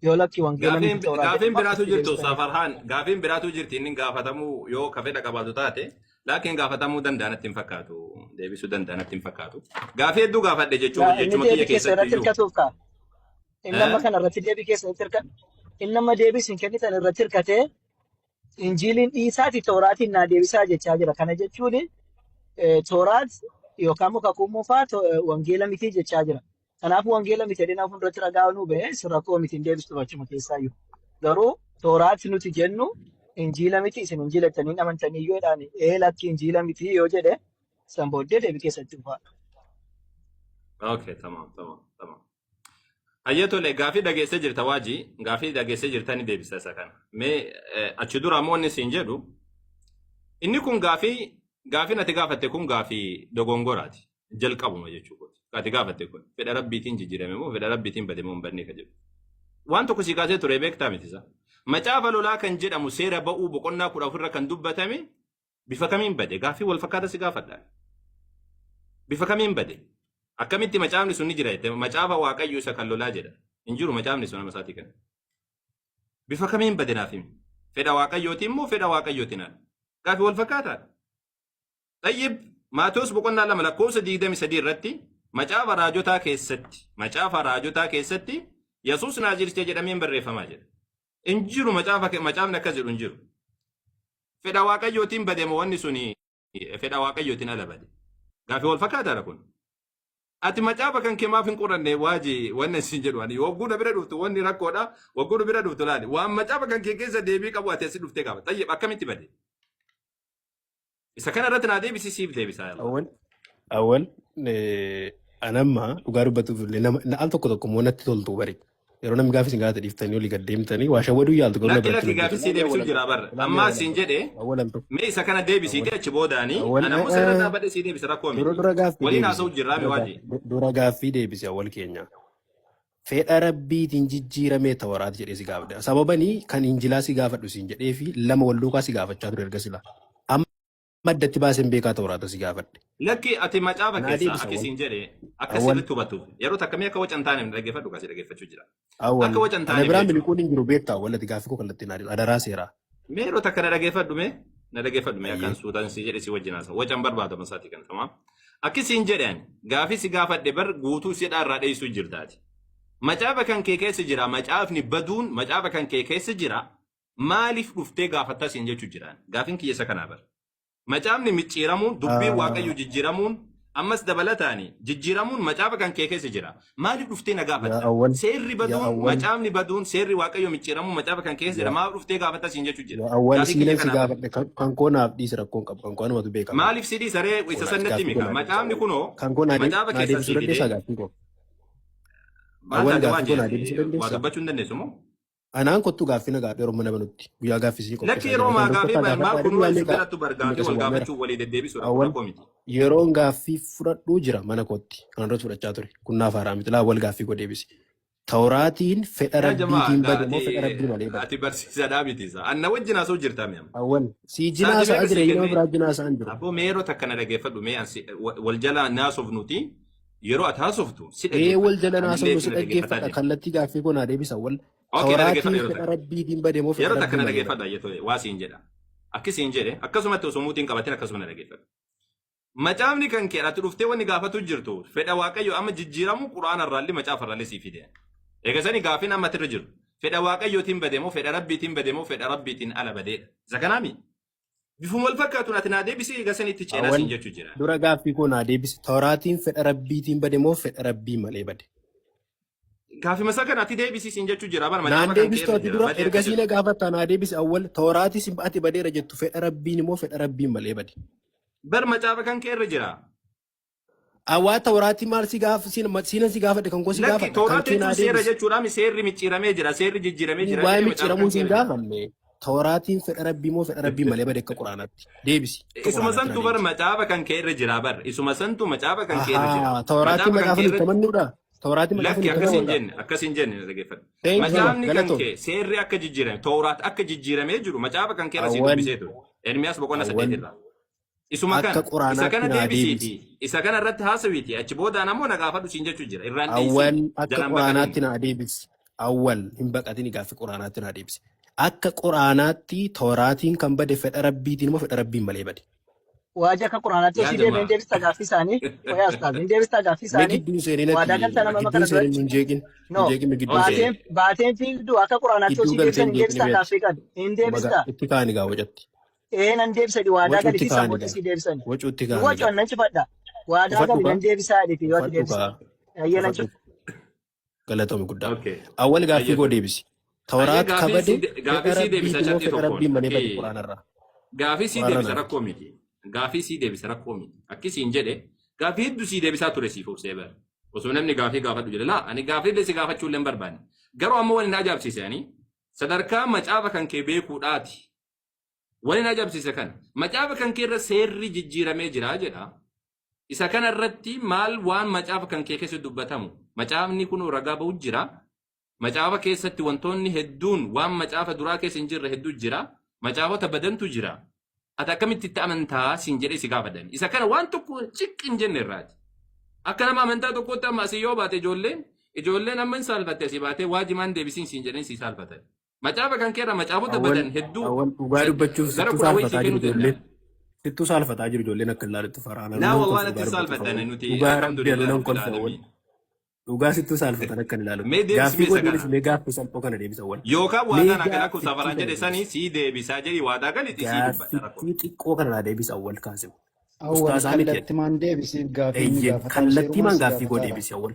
Yoo lakki wangeela miti Tooraatii. Gaafiin biraatu jirtu Safarhaan gaafiin biraatu jirti inni gaafatamuu yoo kafedha qabaatu taate laakiin gaafatamuu danda'anatti hin fakkaatu deebisuu danda'anatti hin fakkaatu. Gaafii hedduu gaafadhe jechuun jechuma kiyya keessatti iyyuu. Inni amma kana irratti deebii keessatti hirkadhu. Inni amma deebisin kennitan irratti hirkatee injiiliin dhiisaati Tooraatiin naa deebisaa jechaa jira. Kana jechuun Tooraat yookaan muka kuumuufaa wangeela miti jechaa jira. Kanaafuu wangeela miti jedhinaaf hunduratti ragaa nuu ba'ee rakkoo miti hin deebistu bachuma keessaayyuu. Garuu Tooraat nuti jennu injiila miti isin injiilattanii amantanii yoo jedhaan lakki injiila miti yoo jedhe san booddee deebii keessatti dhufaa. Okay, tamam. Hayyatole gaafii dhageessee jirta waajii gaafii dhageessee jirtanii deebisa isa kana. Mee achi dura ammoo inni siin jedhu inni kun gaafii ati gaafatte kun gaafii dogongoraati. jalqabuma jechuudha. Kaati gaafatte kun fedha rabbiitiin jijjiirame moo fedha rabbiitiin bade moo hin badne ka jedhu. Waan tokko si kaasee ture beektaa miti isa. Macaafa lolaa kan jedhamu seera ba'uu boqonnaa 14 kan dubbatame bifa kamiin bade gaaffii wal fakkaata si gaafadha. Bifa kamiin bade akkamitti macaafni sun ni jira jettee macaafa waaqayyo isa kan lolaa jedha. Hin jiru macaafni sun nama isaatii kana. Bifa kamiin bade naaf himi. Fedha waaqayyootiin moo fedha waaqayyootiin ala. Gaaffii wal fakkaataadha. Tayyib Maatewos boqonnaa 2 lakkoofsa 23 irratti macaafa raajotaa keessatti Yesuus Naaziricha jedhameen barreeffamaa jira. Hin jiru macaafni akkas jedhu hin jiru. Fedha waaqayyootiin bade moo wanni suni fedha waaqayyootiin ala bade. Gaaffii wal fakkaataadha kun. Ati macaafa kan kee maaf hin qoranne waaji wannan sin jedhu ani waggoota bira dhuftu wanni rakkoodha waggoota bira dhuftu laali waan macaafa kan kee keessa deebii qabu ati asi dhuftee qaba. Tayyib akkamitti bade. Isa kana irratti naa deebisiisiif deebisaa. Awwal anamma dhugaa dubbatuuf al tokko moo natti toltu bari. Yeroo namni gaaffii sin gaafate dhiiftanii olii gad deemtanii waa shawwaduu yaaltu garuu lakki gaaffii si deebisuu jira barra. Amma siin jedhee mee isa kana deebisiitee achi boodaanii anammoo seera dhaabadhe si deebisa rakkoo miti. Waliin haasa'u jirraa mi waaji. Dura gaaffii deebise awwal keenya. Fedha rabbiitiin jijjiiramee tawaraati jedhee si gaafadhe. Sababanii kan injilaa si gaafadhu siin jedhee fi lama wal duukaa si gaafachaa ture erga sila. Maddatti baaseen beekaa tawaraata si gaafadhe. Lakki ati macaafa keessa akkasiin jedhee akkasitti hubatuuf yeroo takkamii akka wacan taane dhaggeeffadhu kasi dhaggeeffachuu jira. Akka wacan taane biraan miliquun hin jiru beektaa wallati gaaffii koo kallattii naadii adaraa seeraa. Mee yeroo takka na dhaggeeffadhu mee akkan suutaan si jedhe si wajjin haasa wacan barbaadama isaatii kan tamaa. Akkasiin jedheen gaaffii si gaafadhe bar guutuu sidhaa irraa dheessuu jirtaati. Macaafa kan kee keessa jira macaafni baduun macaafa kan kee keessa jira maaliif dhuftee gaafattaa siin jechuu jiraan gaaffiin kiyyeessa kanaa bar. Macaafni micciiramuun dubbiin waaqayyo jijjiiramuun ammas dabalataani jijjiiramuun macaafa kan kee keessa jira. Maaliif dhuftee na gaafatta? Seerri baduun macaafni baduun seerri waaqayyo micciiramuun macaafa kan keessa jira. Maaliif dhuftee gaafatta siin jechuu jira. Awwal siileen si gaafadhe kan koo naaf dhiisi rakkoon qabu kan koo namatu beekama. Maaliif si dhiisaree isa sannatti mika macaafni kunoo macaafa keessa si fidee. Maal taate waa dubbachuu hin dandeessu moo? Anaan kottu gaaffii na gaafii yeroo mana banutti guyyaa gaaffii si qophii. Lakki yeroo maa gaaffii maal kun waan sigarattu bargaafii wal gaafachuu walii deddeebisuudha rakkoo miti. Yeroon gaaffii fudhadhuu jira mana kootti kan irratti fudhachaa ture kun naaf haaraa miti laa wal gaaffii koo deebisi. Tawraatiin fedha rabbiitiin bade moo fedha rabbii malee bade. Ati barsiisaadhaa miti isa. Anna wajjin haasa'u jirtaa mi'am. Awwal si jinaasaa jira yeroo biraa jinaasaa jira. Aboo mee yeroo takka na dhaggeeffadhu mee wal jala naasoof nuti yeroo ati haasoftu si dhaggeeffadha. Wal jala naasofnu si dhaggeeffadha kallattii gaaffii koo naa deebisa wal. Tawraatiin fedha rabbiitiin bade moo fedha rabbii malee bade. Yeroo takka na dhaggeeffadha jettoo waa siin jedha. Akkasiin jedhe akkasumatti osoo muutiin qabatin akkasuma na dhaggeeffadha. Macaafni kan keedhatti dhuftee wanni gaafatu jirtu fedha waaqayyo amma jijjiiramu quraana irraallee macaafa irraallee siif fide. Egaa sani gaafiin amma irra jiru fedha waaqayyootiin bade moo fedha rabbiitiin bade moo fedha rabbiitiin ala badeedha. Isa kanaami. Bifuma wal fakkaatuun ati naa deebisee egaa sanitti ceenaa siin jechuu jira. Dura gaaffii koo naa deebisi tawraatiin fedha rabbiitiin bade moo fedha rabbii malee bade. Gaaffii masaa kana ati deebisii siin jechuu jira. Naan deebistu ati dura ergasii na gaafatta naa deebisi awwal tawraatii sin ati badeera jettu fedha rabbiin moo fedha rabbiin malee bade. Bar macaafa kan kee irra jira. Awwaa tawraatii maal si gaafa siinan si gaafadhe kan koo si gaafadhe. Tawraatiin sun seera jechuudha mi seerri micciiramee jira seerri jijjiiramee jira. Waa'ee micciiramuu siin gaafanne tawraatiin fedha rabbii moo fedha rabbii malee bade akka quraanaatti deebisi. Isuma santu bar macaafa kan kee irra jira bar isuma santu macaafa kan kee irra jira. Tawraatiin macaafa nutti amannuudha. Tawraatiin macaafa nutti amannuudha. Akkasiin jenne dhaggeeffadhu. Macaafni kan kee seerri akka jijjiirame tawraat akka jijjiiramee jiru macaafa kan kee irra si dubbisee ture. Ermiyaas boqonnaa 8 irraa. Isuma kan isa kana deebisiiti isa kana irratti haasawiiti achi boodaan ammoo na gaafadhu siin jechuu jira irraan awwal akka quraanaatti na deebisi awwal hin baqatin gaaffii quraanaatti na deebisi akka quraanaatti tawraatiin kan bade fedha rabbiitiin moo fedha rabbiin malee bade. Waaji akka quraanaatti si deebiin deebista gaaffii isaanii wayaa ustaaziin deebista gaaffii isaanii gidduu seeninatti waadaa galta nama makana duratti hin jeeqin baateen fiilduu akka quraanaatti si deebisan deebista gaaffii kan hin deebista itti kaani gaa wajatti. Nan deebisadi waadaa gali fi sammuu si deebisani. Wacuutti gaana. Wacuun nan cifadha. Waadaa gali nan deebisaa dhiti yoo ati deebisa. Ayyee nan cifu. Galatoomii guddaa. Awwal gaaffii koo deebisi. Tawraat kabade gaaffii si deebisa chatii rabbiin malee bade tokko. quraanarraa. Gaaffii si deebisa rakkoo miti. Gaaffii si deebisa rakkoo miti. Akkasiin jedhe gaaffii hedduu si deebisaa ture siif obsee bara. Osoo namni gaaffii gaafadhu jedhe laa ani gaaffii si gaafachuu illee hin barbaanne. Garuu ammoo waliin ajaa'ibsiise ani sadarkaa macaafa kan kee beekuudhaati. Waliin ajaa'ibsiise kan macaafa kan kee irra seerri jijjiiramee jira jedha. Isa kana irratti maal waan macaafa kan kee keessa dubbatamu. Macaafni kun ragaa ba'u jira. Macaafa keessatti wantoonni hedduun waan macaafa duraa keessa hin jirre hedduu jira. Macaafota badantu jira. Ati akkamitti itti amantaa siin jedhee si gaafatan. Isa kana waan tokko ciqqi hin jenne irraati. Akka nama amantaa tokkotti amma asii yoo baate ijoolleen amma hin saalfatte asii baatee waajimaan deebisiin siin jedheen si saalfatan. Macaafa kan keerra macaafota badan hedduu dhugaa dubbachuuf gara sittuu kudha wayii saalfataa si jiru kennuu ijoolleen. danda'a. Sittuu saalfataa jiru ijoolleen akka ilaaletti faraana. Laa Nama wallaan kolfa itti dhugaa saalfatan dubbatu nuti dhugaa rabbi alhamdulillah nama rabbil kolfa awwal. alamin. Dhugaa sittuu saalfatan akka ilaalutti. Mee Gaaffii deebismee koo isa kana. deebisnee gaaffii salphoo kana deebisa awwal. Yookaan Mee waadaan akkana kun gaaffittii safaraan jedhe kana sanii deebisa. sii deebisaa jedhi waadaa galitti sii dubbata rakkoo. Gaaffittii xiqqoo kana deebisa awwal kaasimu. Awwal Ustaazaa miti jedhe. kallattimaan deebisiif gaaffii inni Eeyyee gaafatamu kallattii seerumaan maan si gaaffii koo gaafataadha. deebisi awwal.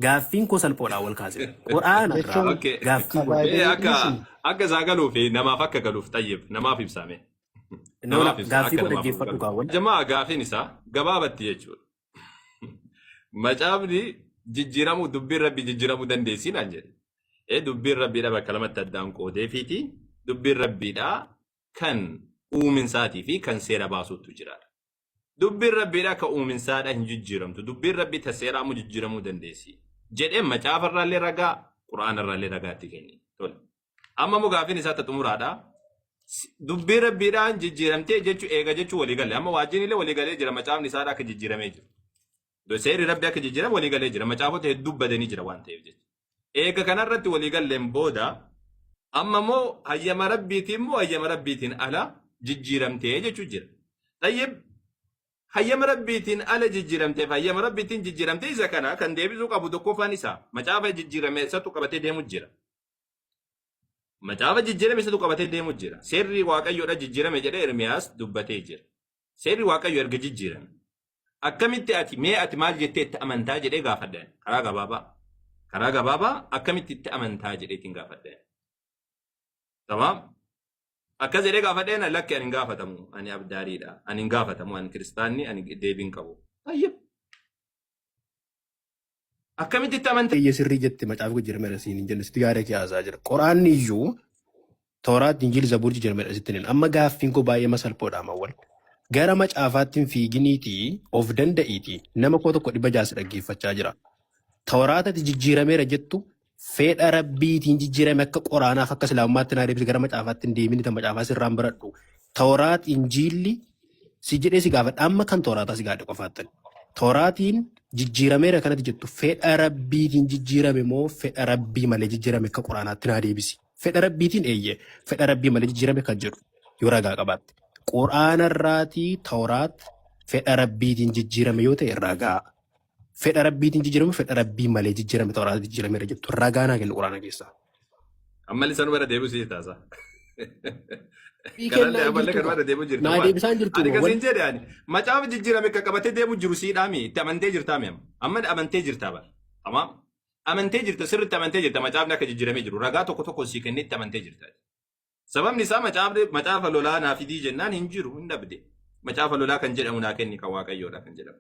Gaaffiin koo salphoodha awwal kaasimu. Quraana irraa Jechuun Okay. gaaffii koo qabaayee Mee dhiisi. akka isaa galuuf namaaf akka galuuf xayyib namaaf ibsame. nola Namaaf ibsa gaaffii akka koo namaaf dhaggeeffadhu galu. kaawwal. Jamaa gaafiin isaa gabaabatti jechuudha. Macaafni jijjiiramuu dubbiin rabbi jijjiiramuu dandeessinaan jedhe. Dubbiin rabbiidha bakka lamatti addaan qoodeefiiti. Dubbiin rabbiidha kan uuminsaatii fi kan seera baasuutu jira. Dubbiin rabbiidha kan uuminsaadha hin jijjiiramtu. Dubbiin rabbii ta seeraamu jijjiiramuu dandeessi. Jedhee macaafarraallee ragaa, quraanarraallee ragaatti kenni. Tole. Amma immoo gaafiin isaa xumuraadha. Dubbiin rabbiidhaan jijjiiramtee jechuu eega jechuu walii galee. Amma waajjinillee walii galee jira. Macaafni isaadha akka jijjiiramee jiru. Seerri rabbi akka jijjiiramu walii galee jira. Macaafota hedduu badanii jira waan ta'eef jechuudha. Eega kanarratti walii galleen booda amma immoo hayyama rabbiitiin ala jijjiiramtee jechuu jira. Tayyib hayyama rabbiitiin ala jijjiiramteef hayyama rabbiitiin jijjiiramtee isa kana kan deebisuu qabu tokkoffaan isaa macaafa jijjiirame isatu qabatee deemu jira. Macaafa jijjiirame isatu qabatee deemu jira. Seerri waaqayyoodha jijjiirame jedhee Ermiyaas dubbatee jira. Seerri waaqayyo erga jijjiirame. Akkamitti ati maal jettee itti amantaa jedhee gaafadhan karaa gabaabaa akkamitti itti amantaa jedhee ittiin gaafadhan. Tamaam. Akkas jedhee gaafadheen lakki ani hin gaafatamu ani abdaariidha ani hin gaafatamu ani kiristaanni ani deebiin qabu. Ayyib. Akkamitti itti amantaa. Eeyyee sirrii jettee macaafa jijjiirame rasiin hin jenne sitti gaara kiyaasaa jira. Qoraanni iyyuu tooraat injili zabuur jijjiirame rasitti hin amma gaaffiin koo baay'ee masalphoodha amawwal. Gara macaafaatti hin fiiginiitii of danda'iitii nama koo tokko 600 dhaggeeffachaa jira. Tooraatatti jijjiirameera jettu fedha rabbiitiin jijjiirame akka qoraanaaf akka islaamummaatti naa deebise gara macaafaatti hin deemini tan macaafaa sirraan baradhu. Tooraat injiilli si jedhee si gaafadha amma kan tooraataa si gaadhe qofaattan. Tooraatiin jijjiirameera kanatti jettu fedha rabbiitiin jijjiirame moo fedha rabbii malee jijjiirame akka qoraanaatti naa deebisi. Fedha rabbiitiin eeyyee fedha rabbii malee jijjiirame kan jedhu yoo ragaa qabaatte. Quraanarraatii tooraat fedha rabbiitiin jijjiirame yoo ta'e ragaa. Fedha rabbiitiin jijjiirame fedha rabbii malee jijjiirame tooraat jijjiirameera jettu ragaa naa kennu quraana keessaa. Amma lisan bara deebisuu taasa. Kanallee amallee kan bara deebi'u jirtu. Naa deebisaan jirtu. Ani kasiin jedhe ani macaafa jijjiirame akka qabatee deemu jiru siidhaami itti amantee jirtaa mi'am. Amma amantee jirtaa bara. Amma amantee jirta sirriitti amantee jirta macaafni akka jijjiiramee jiru ragaa tokko sii kennee itti amantee jirta. Sababni isaa macaafa lolaa naa fidii jennaan hin jiru hin dhabde. Macaafa lolaa kan jedhamu naa kenni kan waaqayyoodha kan jedhamu.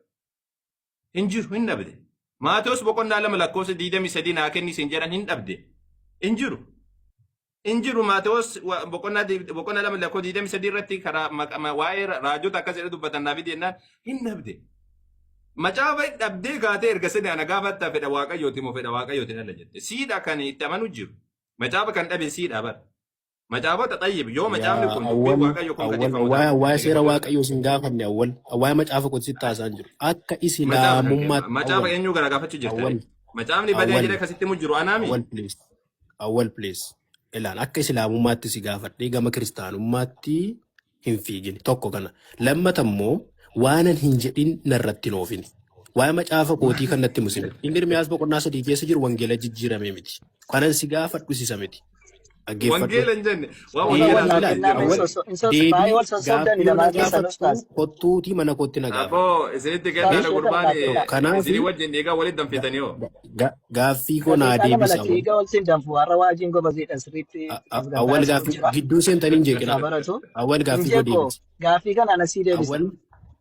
Hin jiru hin dhabde. Maatewos boqonnaa 2 lakkoofsa 23 naa kenni sin jedhan hin dhabde. Hin jiru. Hin jiru Maatewos boqonnaa 2 lakkoofsa 23 irratti karaa waa'ee raajota akkas jedhe dubbatan naa fidii jennaan hin dhabde. Macaafa dhabdee kaatee erga sani ana gaafattaa fedha waaqayyooti moo fedha waaqayyooti ala jette. Siidha kan itti amanu jiru. Macaafa kan dhabe siidha bara. Macaafota xayyib yoo macaafni kun dubbii waaqayyo kun qajeelfamu Waa'ee seera waaqayyoo sin gaafanne awwal. Waa'ee macaafa kun sitti haasaan jiru. Akka islaamummaatti. macaafa eenyuu gara gaafachuu jirta. Macaafni badee jedhee akkasitti mu jiru anaami. Awwal please. Ilaan akka islaamummaatti si gaafadhee gama kiristaanummaatti hin fiigin tokko kana. Lammata immoo waanan hin jedhin narratti hin oofin. Waa'ee macaafa kootii kan natti musime. Inni Ermiyaas boqonnaa 3 keessa jiru wangeela jijjiirame miti. Kanan si gaafadhu sisa miti. Wangeela hin jenne. Kottuutii mana kootti na gaafa. Aboo isinitti kennaadha gurbaan Kanaaf isinii wajjin dhiigaa walitti danfitanii hoo. gaaffii koo naa deebisa. Awwal gaaffii gidduu seentanii hin jeeqina. Awwal gaaffii koo deebisa. Gaaffii kana anasii deebisa.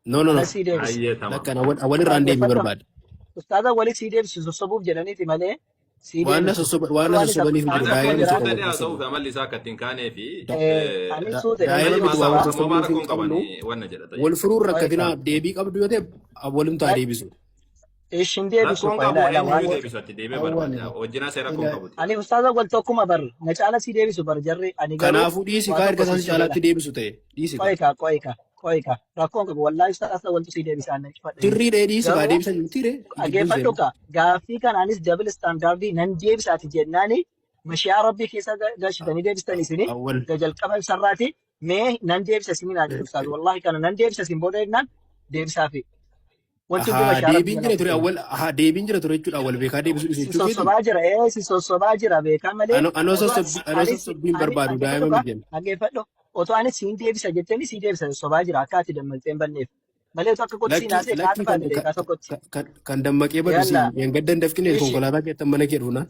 No. Anasii deebisa. Lakkan awwal irraan deebii barbaade. Ustaaza walitti sii deebisu sossobuuf jedhaniiti malee sii waan deebisu. waan Waan isa sossobaniif ani jiru tokko daa'ima Adakun miti jira. kan suuta wal ta'uu keessan fi amalli isaa akka ittiin kaanee fi Ani suuta daa'ima tayyib miti waan moo sossobaniif baara hin kun qabnu qabanii wanna jedha tayyib. wal furuun qo'eeka. rakkatinaaf deebii qabdu yoo ta'e waliin taa deebisu. Ishin deebisu Rakkoon qo'e qabu ilaala waan eenyuyyuu deebisatti deebee barbaada. Wajjinaa see rakkoon qabuti. ani ustaaza wal tokkuma bar na caala sii deebisu bar jarri ani garuu Kanaafuu dhiisi waa kaa tokko erga isaan sitti jedha. caalaatti deebisu ta'e dhiisi kaa. Qo'eeka rakkoon qabu wallaahi ustaaza waltu sii deebisaan na cifadhe. Sirrii dhee dhiisi kaa Garuu deebisan jirti ree gidduu dhaggeeffadhu seenu. ka gaaffii kanaanis dabil istaandaardii nan deebisaati jennaani mashiyaa rabbii keessa galchitanii deebistan isini Awwal jalqaba ibsarraati mee nan deebisa isinii naa jedhu ustaaza wallaahi kana nan deebisa isin booda jennaan deebisaafi wanti hundi mashiyaa rabbii deebiin jala jira ture kuteera. awwal deebiin jira ture jechuudha awwal beekaa deebisu dhiisu Si jechuu keeti. sossobaa jira si sossobaa jira beekaa malee Anoo otoo sossobbiin ani barbaadu dhaggeeffadhu daa'ima ka miti jenna. dhaggeeffadhu otoo ani siin deebisa jettanii sii deebisa sossobaa jira akka ati dammaqxeen banneef malee otoo akka kotti siin haasee kaa Lakkii dhufaate deekaa tokkotti kan dammaqee badu si yalla yan gaddan dafqinee ishi konkolaataa keettan mana kee dhuuna.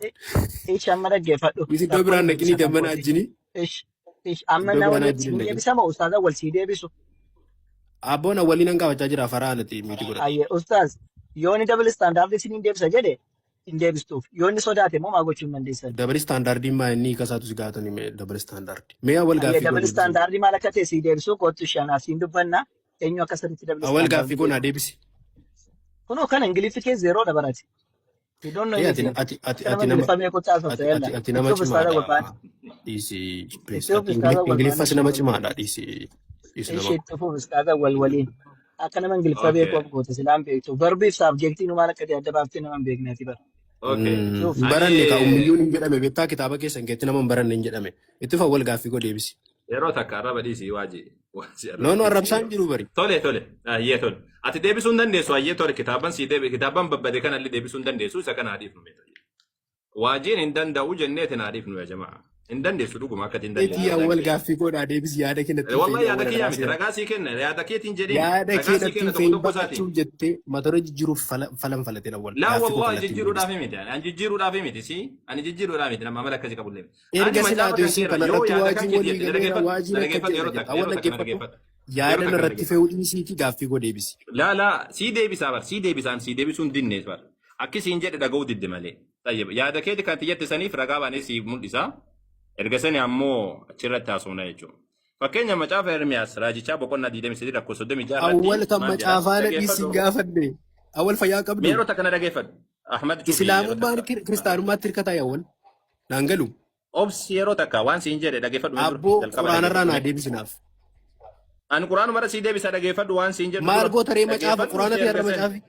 ishi amma dhaggeeffadhu Isi iddoo rakkoon biraan hin naqinii deebisa kan gammana kooti ajjini ishi amma iddoo na biraan waliin ajjini siin naqin. deebisa moo ustaaza wal sii deebisu Abboon awwaliin an gaafachaa jira faraa alati miti godhate. ayye ustaaz yoo ni dabil istaandaardii siin hin deebisa jedhe hin deebistuuf yoo inni sodaate moo maa gochuu hin dandeessan Dabali istaandaardiin maa inni kasaatu si gaafatan mee dabali istaandaardii. Mee awwal ayye gaaffii dabil godhe deebisi. istaandaardii maal akka ta'e sii deebisuu kootu shanaa siin dubbanna eenyu akka sirriitti dabil Awwal gaaffii istaandaardii godhaa beeku deebisi. kunoo kana ingiliffi kee zeeroo dabarati you don't know Ati anything ati ati kanama ati nama ingiliffamee kutaa softa yalla ati nama itti uffistaa cimaadha. golfaan Dhiisi please itti ati uffistaa golfaan ingiliffas itti nama uffistaa cimaadha dhiisi dhiisi nama. ishee itti uffistaa wal waliin akka nama ingiliffa beeku Okay. of goote silaan beektu verbiif saabjektii nu maal akka ta'e adda baaftee nama hin beekneeti bara Okay. itti uffisa Baranne ka Ani ummiyyuun hin jedhame beektaa kitaaba keessan keetti nama hin baranne hin jedhame. Itti fa awwal gaaffii godhe deebisi. yeroo takka arraba dhiisii waajii No arraba arrabsaan dhiisii. jiru bari. Tole. Ayyee tole. Ati deebisuu hin dandeessu ayyee tole kitaaban sii deebi kitaaban babbade kanallee deebisuu hin dandeessu isa kana adiif nume. Waajiin hin danda'u jenneeti na adiif nume jamaa. Hin dandeessu dhuguma akka hin Eetii dandeessu awwal gaaffii godhaa deebisi yaada kennatti Wallahi yaada awwal kiyyaa irraa miti seera. ragaa sii kenna yaada keetiin jedheen Yaada ragaa sii kennatti kenna tokko fe'in tokko isaatiin. baqachuuf jettee matoora jijjiiruuf falan falateen awwal Laa gaaffii koo wallahi kallattiin jijjiiruudhaaf deebisi. miti ani jijjiiruudhaaf miti si ani jijjiiruudhaaf miti nama amala akkasii qabullee. Ani Erga macaafa silaa kan teessoo keerra yoo kanarratti yaada kan waajii keetii walii jettee galeera dhaggeeffadhu waajii akka dhaggeeffadhu jedha yeroo awwal takka na dhaggeeffadhu dhaggeeffadhu yaada yeroo takka na narratti dhaggeeffadhu. fe'uu dhiisiitii gaaffii koo deebisi. Laa sii deebisaa bar sii deebisaan sii deebisuun dinnees bar akkisiin jedhe dhaga'uu didde malee. Tayyib yaada keeti kan xiyyatte saniif ragaa baanee sii mul'isa. Erga sani ammoo achirratti haasofna jechuudha. Fakkeenya macaafa Ermiyaas raajichaa boqonnaa 23 lakkoofsa 36 Awwal irratti kan maal jedha? macaafaana dhiisiin Dhaggeeffadhu. gaafanne awwal fayyaa qabdu. Meeroo takka na dhaggeeffadhu. Ahmad Cufi yeroo Islaamummaan takka. kiristaanummaatti hirkataa awwal naan galu. Obsi yeroo takka waan siin jedhe dhaggeeffadhu mee dura Abboo jalqaba quraanarraa naa dhaggeeffadhu. deebisinaaf. Ani quraanuma sii deebisa dhaggeeffadhu waan siin jedhu Maal dura goota ree macaafa dhaggeeffadhu quraana nuti fi har'a erga sani. macaafi.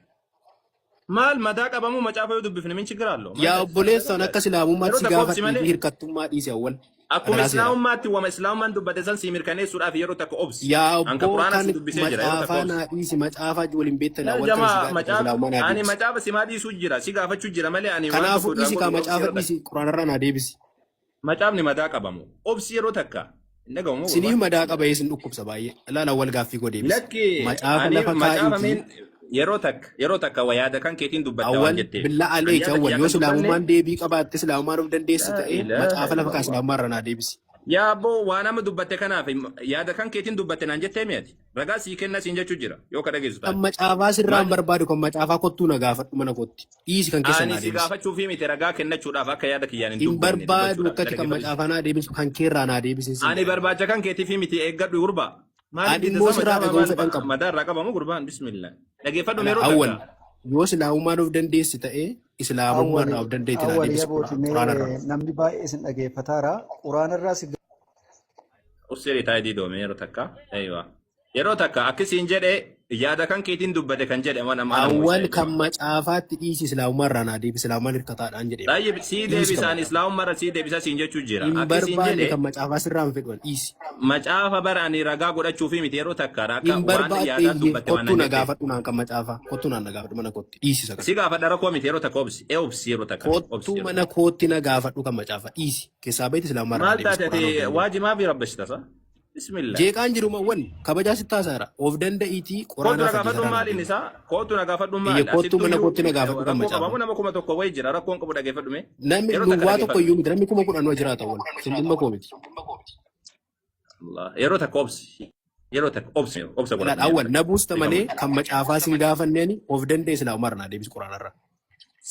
Maal mataa qabamuu macaafa yoo dubbifne min chigiraallo. Yaa obboleessan akka islaamummaatti Yeroo si takka obsi gaafadhu malee. hirkattummaa dhiisi awwal. Akkuma Adaraa seera. islaamummaatti wama islaamummaan dubbate san sii mirkaneessuudhaaf yeroo takka obsi. Yaa Hanka obboo quraana kan si dubbisee jira yeroo takka macaafaa obsi. naa dhiisi macaafaa waliin beektan Yaa awwal kan si jamaa gaafatu macaafa islaamummaa naa ani deebisi. macaafa si maa dhiisuu jira si gaafachuu jira malee ani waan Kanaafuu tokko dhiisi irraa kaa godhu obsi macaafa yeroo takka. dhiisi quraanarraa naa deebisi. Macaafni madaa qabamu. Obsi yeroo takka. Inni dhagahumoo Siniif barbaadu. madaa qaba isin dhukkubsa baay'ee. Ilaala awwal gaaffii koo deebisi. Lakki Macaafa ani lafa macaafa kaa'iitii. min yeroo takka waa yaada kan keetiin dubbatta waan Awwal jetteef. billaa Ani aleeki yaada awwal kiyyaa yoo kan dubbanne islaamummaan deebii qabaatte islaamummaan of dandeessi laa ta'e ilaaha macaafa lafa kaa illallah. islaamummaa irraa naa deebisi. Yaa abboo waan amma dubbatte kanaaf yaada kan keetiin dubbatte naan jettee mi'ati. Ragaa sii kenna siin jechuu jira yoo ka dhageessu Kan taate. macaafaa sirraan Maali? barbaadu kan macaafaa kottuu na gaafadhu mana kootti. Dhiisi kan keessa Ani naa si deebisi. gaafachuu fi miti ragaa kennachuudhaaf akka yaada kiyyaan hin Hin dubbanne barbaadu dubbachuudhaaf akkatti kan dhaggeeffadhu. macaafaa naa deebisu kan keerraa naa deebisin sin Ani jedha. barbaacha kan keetii fi miti eeggadhu gurbaa. Maaliif Ani bita immoo isaa sirraa macaafa dhaga'uu fedhan qabu. madaa irraa qabamu gurbaan bismillah. Dhaggeeffadhu Ala yeroo awwal takka. yoo islaamummaan of dandeessi ta'e islaamummaa irraa of dandeetti naa awwal deebisi yabooti quraana irraa. mee namni baay'ee isin dhaggeeffataara quraanarraa si Ussiri taa'ee diidoome yeroo takka. Yeroo takka akkasiin jedhe yaada kan keetiin dubbate kan jedhe mana mana Awwal Muusaa kan jedhama. macaafaatti dhiisi islaamummaa irraa naa deebisi islaamummaan hirkataadhaan jedhee. Taayib sii Dhiisi kan deebisaan macaafaa. islaamummaa sii deebisa siin jechuu jira. Hin Akkasiin barbaanne jedhe kan macaafaa sirraan fedhu dhiisi. macaafa barani ragaa godhachuu fi miti yeroo takka akka Hin waan barbaadde yaadaan dubbatte waan kottuu nan na jetteef. gaafadhu naan kan macaafaa kottuu naan na gaafadhu mana kootti dhiisi isa kana. Si gaafadha rakkoo miti yeroo takka obsi. Obsi yeroo takka. Obsi Kottuu yeroo mana takka. kootti na gaafadhu kan macaafaa dhiisi keessaa beekti islaamummaa irraa naa Maal deebisi taate quraana of ati dandeessi. waajimaa fi rabbashitasa? Bismillah. Jeeqaan jiru mawwan kabajaa sitti haasaara of danda'iitii Kootu quraanaa na fadhiisaa gaafadhu naa maaliin deebisi. isaa? Kootu na gaafadhu Iyya maali? kottuu mana Asittuyyuu kootti na gaafadhu kan rakkoo qabamu macaafaa. nama kuma tokko wayii jira rakkoon qabu dhaggeeffadhu mee? Namni Yeroo takka duwwaa tokko dhaggeeffadhu. iyyuu miti namni 10,000 waa jiraata awwal sin dhimma koo miti. Allah. Yeroo takka obsi. Yeroo takka obsi. Obsa Ilaal godhadhu yeroo awwal takka. na buusta Dhiqamu. malee kan macaafaa sin gaafanneeni of danda'e islaamummaa irraa naa deebisi quraana irraa.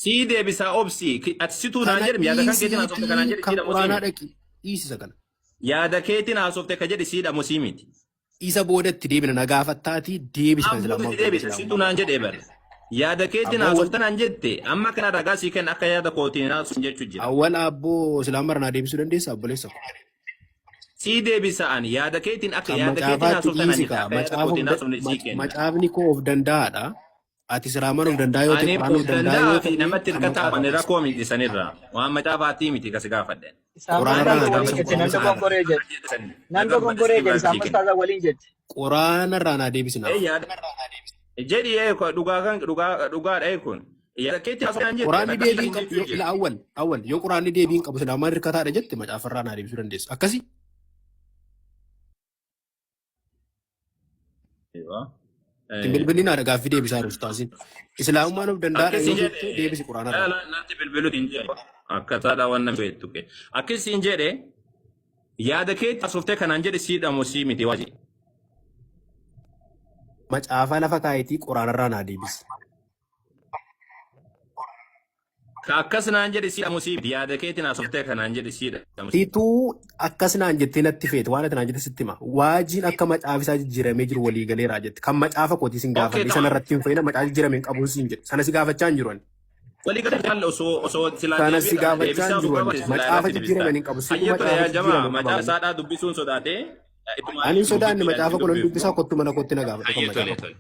sii deebisaa obsii ati situu naan Kana jedhame yaada kan keetiin haasofte kanaan dhiisiitii jedhe kan siidha quraanaa musii dhaqi. Dhiisisa kana. yaada keetiin haasofte ka jedhe siidha musii miti. Isa boodatti deebina na gaafattaatii deebisa kan Ammoo islaamaa itti deebisa situu naan jedhee bare. Yaada keetiin Abboo haasofte naan jette amma kana ragaa sii kenna akka yaada kootiin haasofte jechuu jira. awwal abboo islaamaa naa deebisuu dandeessa obboleessa. Sii deebisaan yaada keetiin akka Kan yaada keetiin macaafaatti haasofte naan dhiisi jette kaa akka yaada kootiin haasofne sii kenna. macaafni koo of danda'aadha. Ati islaamaan of danda'a yoo ta'e Ani quraan of of danda'a danda'a yoo fi ta'e namatti kan hirkataa macaafa waan qofa. rakkoo miti sanirraa waan macaafaatii miti kasi gaafadhe. Isaan Quraana mastaasa irraa naa waliin deebisa jette nan quraana irraa. dogongoree jette. Nan dogongoree jette isaan mastaasa waliin jette. Quraana irraa naa deebisinaaf. Jedhi dhugaadha kun. Yaada keetti haasofnaan jette Quraanni akka deebiin siin qabu jechuu jira. awwal yoo quraanni deebiin qabu islaamaan hirkataadha jette macaafarraa naa deebisuu dandeessa. Akkasi ittiin bilbilinaadha gaaffii deebisaa jiru ustaasiin. Islaamummaan of danda'aadha yoo Akkasiin jette deebisi quraana irraa. jedhe natti bilbiluuti hin jedhe akkataadha waan nama beektu ke. Akkasiin jedhe yaada keetti haasoftee kanaan jedhe siidha musii miti waji. Macaafa lafa kaayitii quraana irraa naa deebisi. Ka akkas naan jedhe siidha musii miti yaada keetiin haasoftee kanaan jedhe siidha musii. Tituu akkas naan jettee natti feete waan ati naan jette sitti hima. Waajiin akka macaafisaa jijjiiramee jiru walii galeeraa jette. Kan macaafa kootii sin Okay, gaafadhe. Sana tamam. irratti hin fayyina macaafa jijjiiramee hin qabuun siin jedhe. Sana si gaafachaa hin jiru ani. Walii gadi jaalle osoo silaa Sana si deebiidhaan gaafachaa deebisaa hin jiru dhugaa ani. barreessu Macaafa silaa jijjiiramee hin qabu. Situ Hayyatu macaafa yaa jamaa jijjiiramee macaafa qaba. saadhaa dubbisuun sodaatee Ani sodaanne macaafa kun dubbisaa kottu mana kootti na gaafadhu kan Hayyatu macaafa. tole.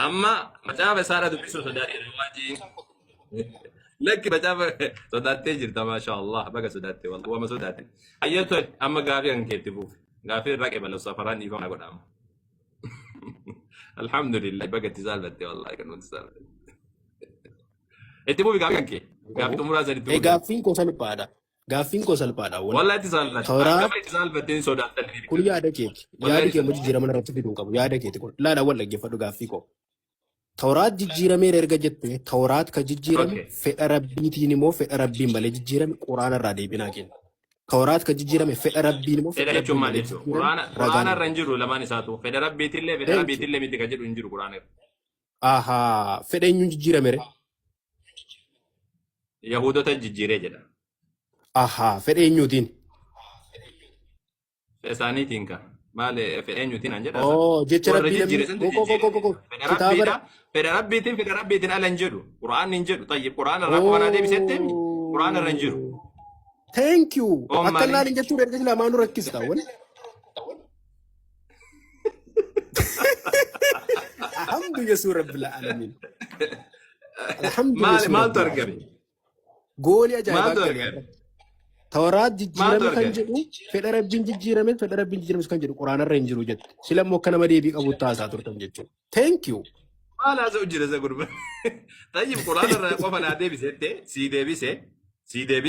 Amma macaafa saadhaa dubbisuun sodaatee waajiin. Lakki macaafa sodaattee jirta maasha Allah baga sodaattee wama sodaatte. Hayyatu tole amma gaafii kan keetti buufe. Gaafii irraa qeebala safaraan dhiifama godhama. Alhamdulillah baga itti saalfatte wallahi kan nuti saalfatte. Itti buufi gaafii kan kee. Gaafii xumuraa sadiitti buufi. Gaaffiin koo salphaadha. Gaaffiin koo salphaadha. Wallahi itti saalfatte. Tooraa Akkama itti saalfatteen sodaattan. kun yaada keeti. Yaadi kee jijjiirama irratti fiduu hin qabu. Yaada keeti kun. Laala wal dhaggeeffadhu gaaffii koo. Tawraat jijjiiramee erga jette tawraat ka jijjiirame Okay. fedha rabbiitiin immoo fedha rabbiin malee jijjiirame quraana irraa deebinaa kenna. Tawraat ka jijjiirame fedha rabbiin immoo Fedha fedha jechuun rabbiin maal malee jechuudha? jijjiirame Quraana ragaan. irra hin jiru lamaan isaatu. Fedha rabbiitillee miti kan jedhu hin jiru quraana irra. Ahaa fedha eenyuun jijjiirame re? Yahudota jijjiiree jedha. Ahaa fedha eenyuutiin? Fedha isaaniitiin ka. Maal fedha eenyuutiin an jedha. Oo jecha Warra rabbii jijjiire namni santu jijjiire. Fedha kitaaba rabbiidha. Fedha rabbiitiin ala hin jedhu. Quraanni hin jedhu. Tayyib quraana irraa qofanaa deebisette quraana irra hin jiru. Thank you. Oh, Akka maali? naan jechuun erga lamaanuu rakkista wal. Alhamdu yesuun rabbil alamin. Alhamdu yesuun Maaltu rabbil argame? alamin. Goolii ajaa'ibaa Maaltu galee. argame? Tawraat Maaltu jijjiirame kan argame? jedhu fedha rabbiin jijjiirame kan jedhu quraana irra hin jiru jette. Sila immoo akka nama deebii qabu taasaa turtan jechuudha. Thank you. Maal haasa'u jira isa gurba? Tayyib quraana irraa qofa naa deebisette sii deebise.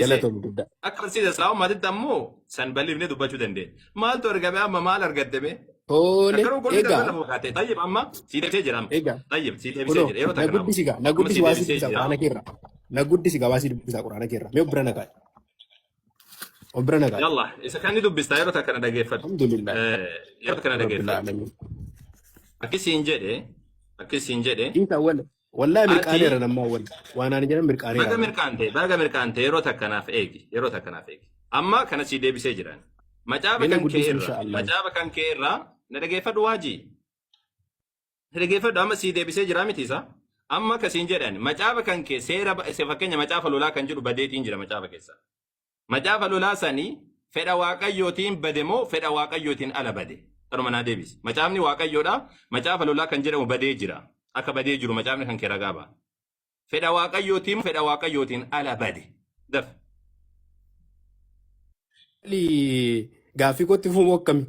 Galatoomuu guddaa. Akka barsiisa islaamummaatitti ammoo san bal'ifnee dubbachuu dandeenya. Maaltu argame amma maal argattame? Tole Akkanuma golli egaa darbee fokaate. Tayyib amma sii deebisee jira amma. egaa Tayyib sii deebisee kunoo jira yeroo na takka nama. guddisi gaa na Amma guddisi sii waa si deebisee dubbisa jira. quraana keerra. Na guddisi gaa waa si dubbisa quraana keerra. Mee bira nagaa. Bira nagaa. Yalla isa kan ni dubbista yeroo takka na dhaggeeffadhu. Alhamdulillah. Yeroo takka na Rabbil dhaggeeffadhu. alamin. Akkasiin jedhe Isa wallahi ati mirqaaneera nammaa wal waan ani jedhan mirqaaneera. baga mirqaante yeroo takka naaf eegi. Amma kana sii deebisee jiran. Macaafa Mina kan kee guddisa irraa inshaallah. na dhaggeeffadhu waajii. Na dhaggeeffadhu amma sii deebisee jira miti isa. Amma akkasiin jedhan macaafa kan kee seera fakkeenya macaafa lolaa kan jedhu badeetiin jira macaafa keessa. Macaafa lolaa sanii fedha waaqayyootiin bade moo fedha waaqayyootiin ala bade? Taruma naa deebisi. Macaafni waaqayyoodha. Macaafa lolaa kan jedhamu badee jira. Akka badee jiru macaafni kan kee ragaa ba'a. Fedha waaqayyootiin ala bade. Daf. Gaaffii kootti fuumoo akkami?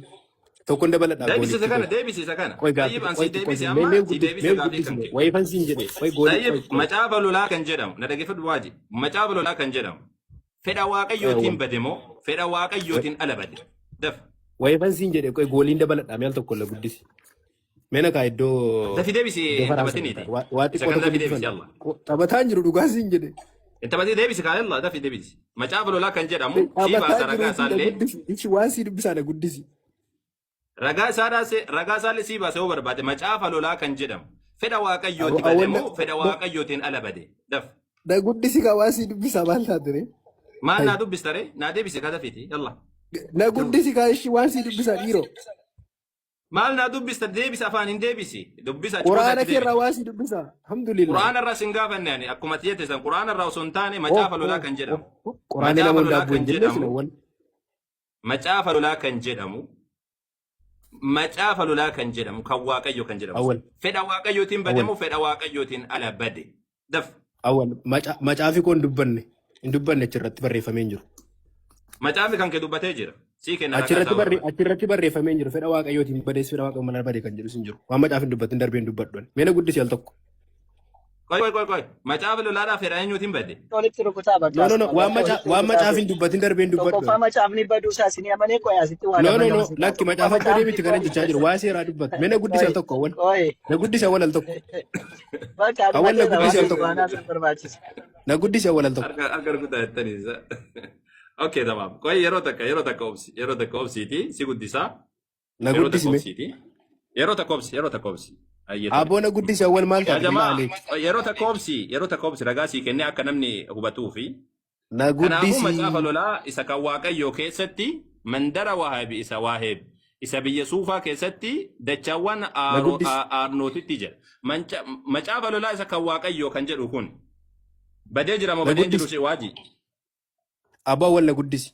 Tokkoon dabaladhaa Deebisisa kana, goolitti. deebisisa kana. Qoy gaaffii Tayyib an qoy si deebise xiqqoo amma mee si deebise gaafii kan kee. wayifan siin jedhe qoy goolii Tayyib qoy. macaafa lolaa kan jedhamu na dhaggeeffadhu waaji. Macaafa lolaa kan jedhamu fedha waaqayyootiin bade moo fedha waaqayyootiin ala bade? Daf. Wayifan siin jedhe qoy gooliin dabaladhaa mi'al tokko la guddisi. Meena kaa iddoo Dafi deebisi iddoo faraa taphatiniiti. waa Isa xiqqoo kan tokko dafi deebisi dubbisan. yalla. Taphataan jiru dhugaa siin jedhe. Taphatee deebisi kaa yalla dafi deebisi. Macaafa lolaa kan jedhamu sii baasa Taphataan ragaa jiru siin isaallee guddisi. Ichi waan sii dubbisaa na guddisi. ragaa isaallee sii baasa yoo barbaade macaafa lolaa kan jedhamu fedha waaqayyootti bade Awwal moo fedha waaqayyootiin ala bade? Daf. Na guddisi ka waan si dubbisa maal taatire? Maal Hay. naa dubbistare? Naa deebise kada fiti. Yalla. Na guddisi ka ishi waan si dubbisa dhiiroo. Maal naa dubbista deebisa afaan hin deebisi. Dubbisa Quraana cuudhatti keerraa deebisa. waan si dubbisa. Alhamdulillah. Quraana irraa sin gaafanne ani akkuma tiyyate san quraana irraa osoo hin taane macaafa lolaa kan jedhamu. Quraanni Macaafa nama lolaa hundaaf kan hin jenne jedhamu. sina wal. Macaafa lolaa kan jedhamu. Macaafa lolaa kan jedhamu kan waaqayyo kan jedhamu. Awwal. Fedha waaqayyootiin Awwal. badamu fedha waaqayyootiin ala bade. Daf. Awwal. Macaafi koo hin dubbanne. Hin dubbanne achirratti barreeffamee hin jiru. Macaafi kan kee dubbatee jira. Sii kenna ragaa isaa barbaada. Achirratti barreeffamee hin jiru. Fedha waaqayyootiin badees fedha waaqayyo malee badee kan jedhu hin jiru. Waan macaafi hin dubbatin darbee hin dubbadhu. Meena guddisi al tokko. Qoy. Macaafa lolaadhaa fedha eenyuutiin bade? Walitti rukutaa No, bakka no, no. Waan walitti macaafi rukutaa hin dubbatin darbee hin dubbadhu. tokkoffaa macaafni baduu isaa isin amanee qoyaa sitti waa No, no, dabaluu no. sitti Lakki tokkoffaa macaafa badee macaafni miti kana jechaa jiru. Waa seeraa dubbatu. Meena guddisi al tokko awwal. Na guddisi awwal al tokko. bakka Awwal na aduma guddisi al waan tokko. waan haasaan barbaachisa. Na guddisi awwal al tokko. Akka argutaa jettanii isa. Okay, tamam. Qoy yeroo takka obsiiti si guddisaa. Na Yeroo guddisi takka me. obsiiti. Yeroo takka obsi. Ayyee ture. Aboo na guddisi awwal maal Yaa taate bilaa jamaa aleek. yeroo takka obsi ragaa sii kennee akka namni hubatuu fi Na kanaafuu macaafa guddisi. lolaa isa kan waaqayyoo keessatti mandara waaheeb isa waaheeb isa biyya suufaa keessatti dachaawwan Na guddisi. aarnootitti jira. Macaafa lolaa isa kan waaqayyoo kan jedhu kun badee jira moo Na badeen jiru guddisi. si waaji? Aboo awwal na guddisi.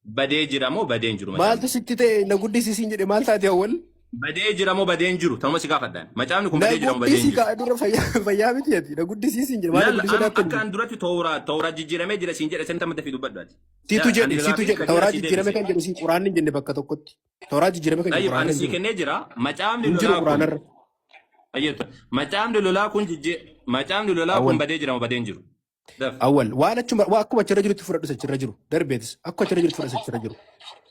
Badee jira moo badeen jiru macaafni? Maaltu sitti ta'e na guddisi siin jedhe maal taate awwal? Badee jira moo badeen jiru? Tanuma si gaafadhaan. Macaafni kun Na badee jira moo badeen guddisi jiru? ka dura fayyaa miti ati. Na guddisi siin jedhe maal Lal guddisa daatte akkaan duratti tooraa jijjiiramee jira siin jedhe san tamma dafii dubbadhaati. Siitu jedhe Ani siitu raafii jedhe kan tawraa jira sii jijjiirame deebise. kan jedhu sii quraanni hin jenne bakka tokkotti. Tawraa jijjiirame kan jedhu Tayyib quraanni ani hin sii jiru. kennee jira. Macaafni Hin jiru lolaa kun quraanarra. ayyeetu. Macaafni lolaa kun macaafni lolaa kun Awwal. badee jira moo badeen jiru? Daf. Awwal waan akkuma achirra jirutti fudhadhu achirra jiru. Darbeetis akkuma achirra jirutti fudhadhu achirra jiru.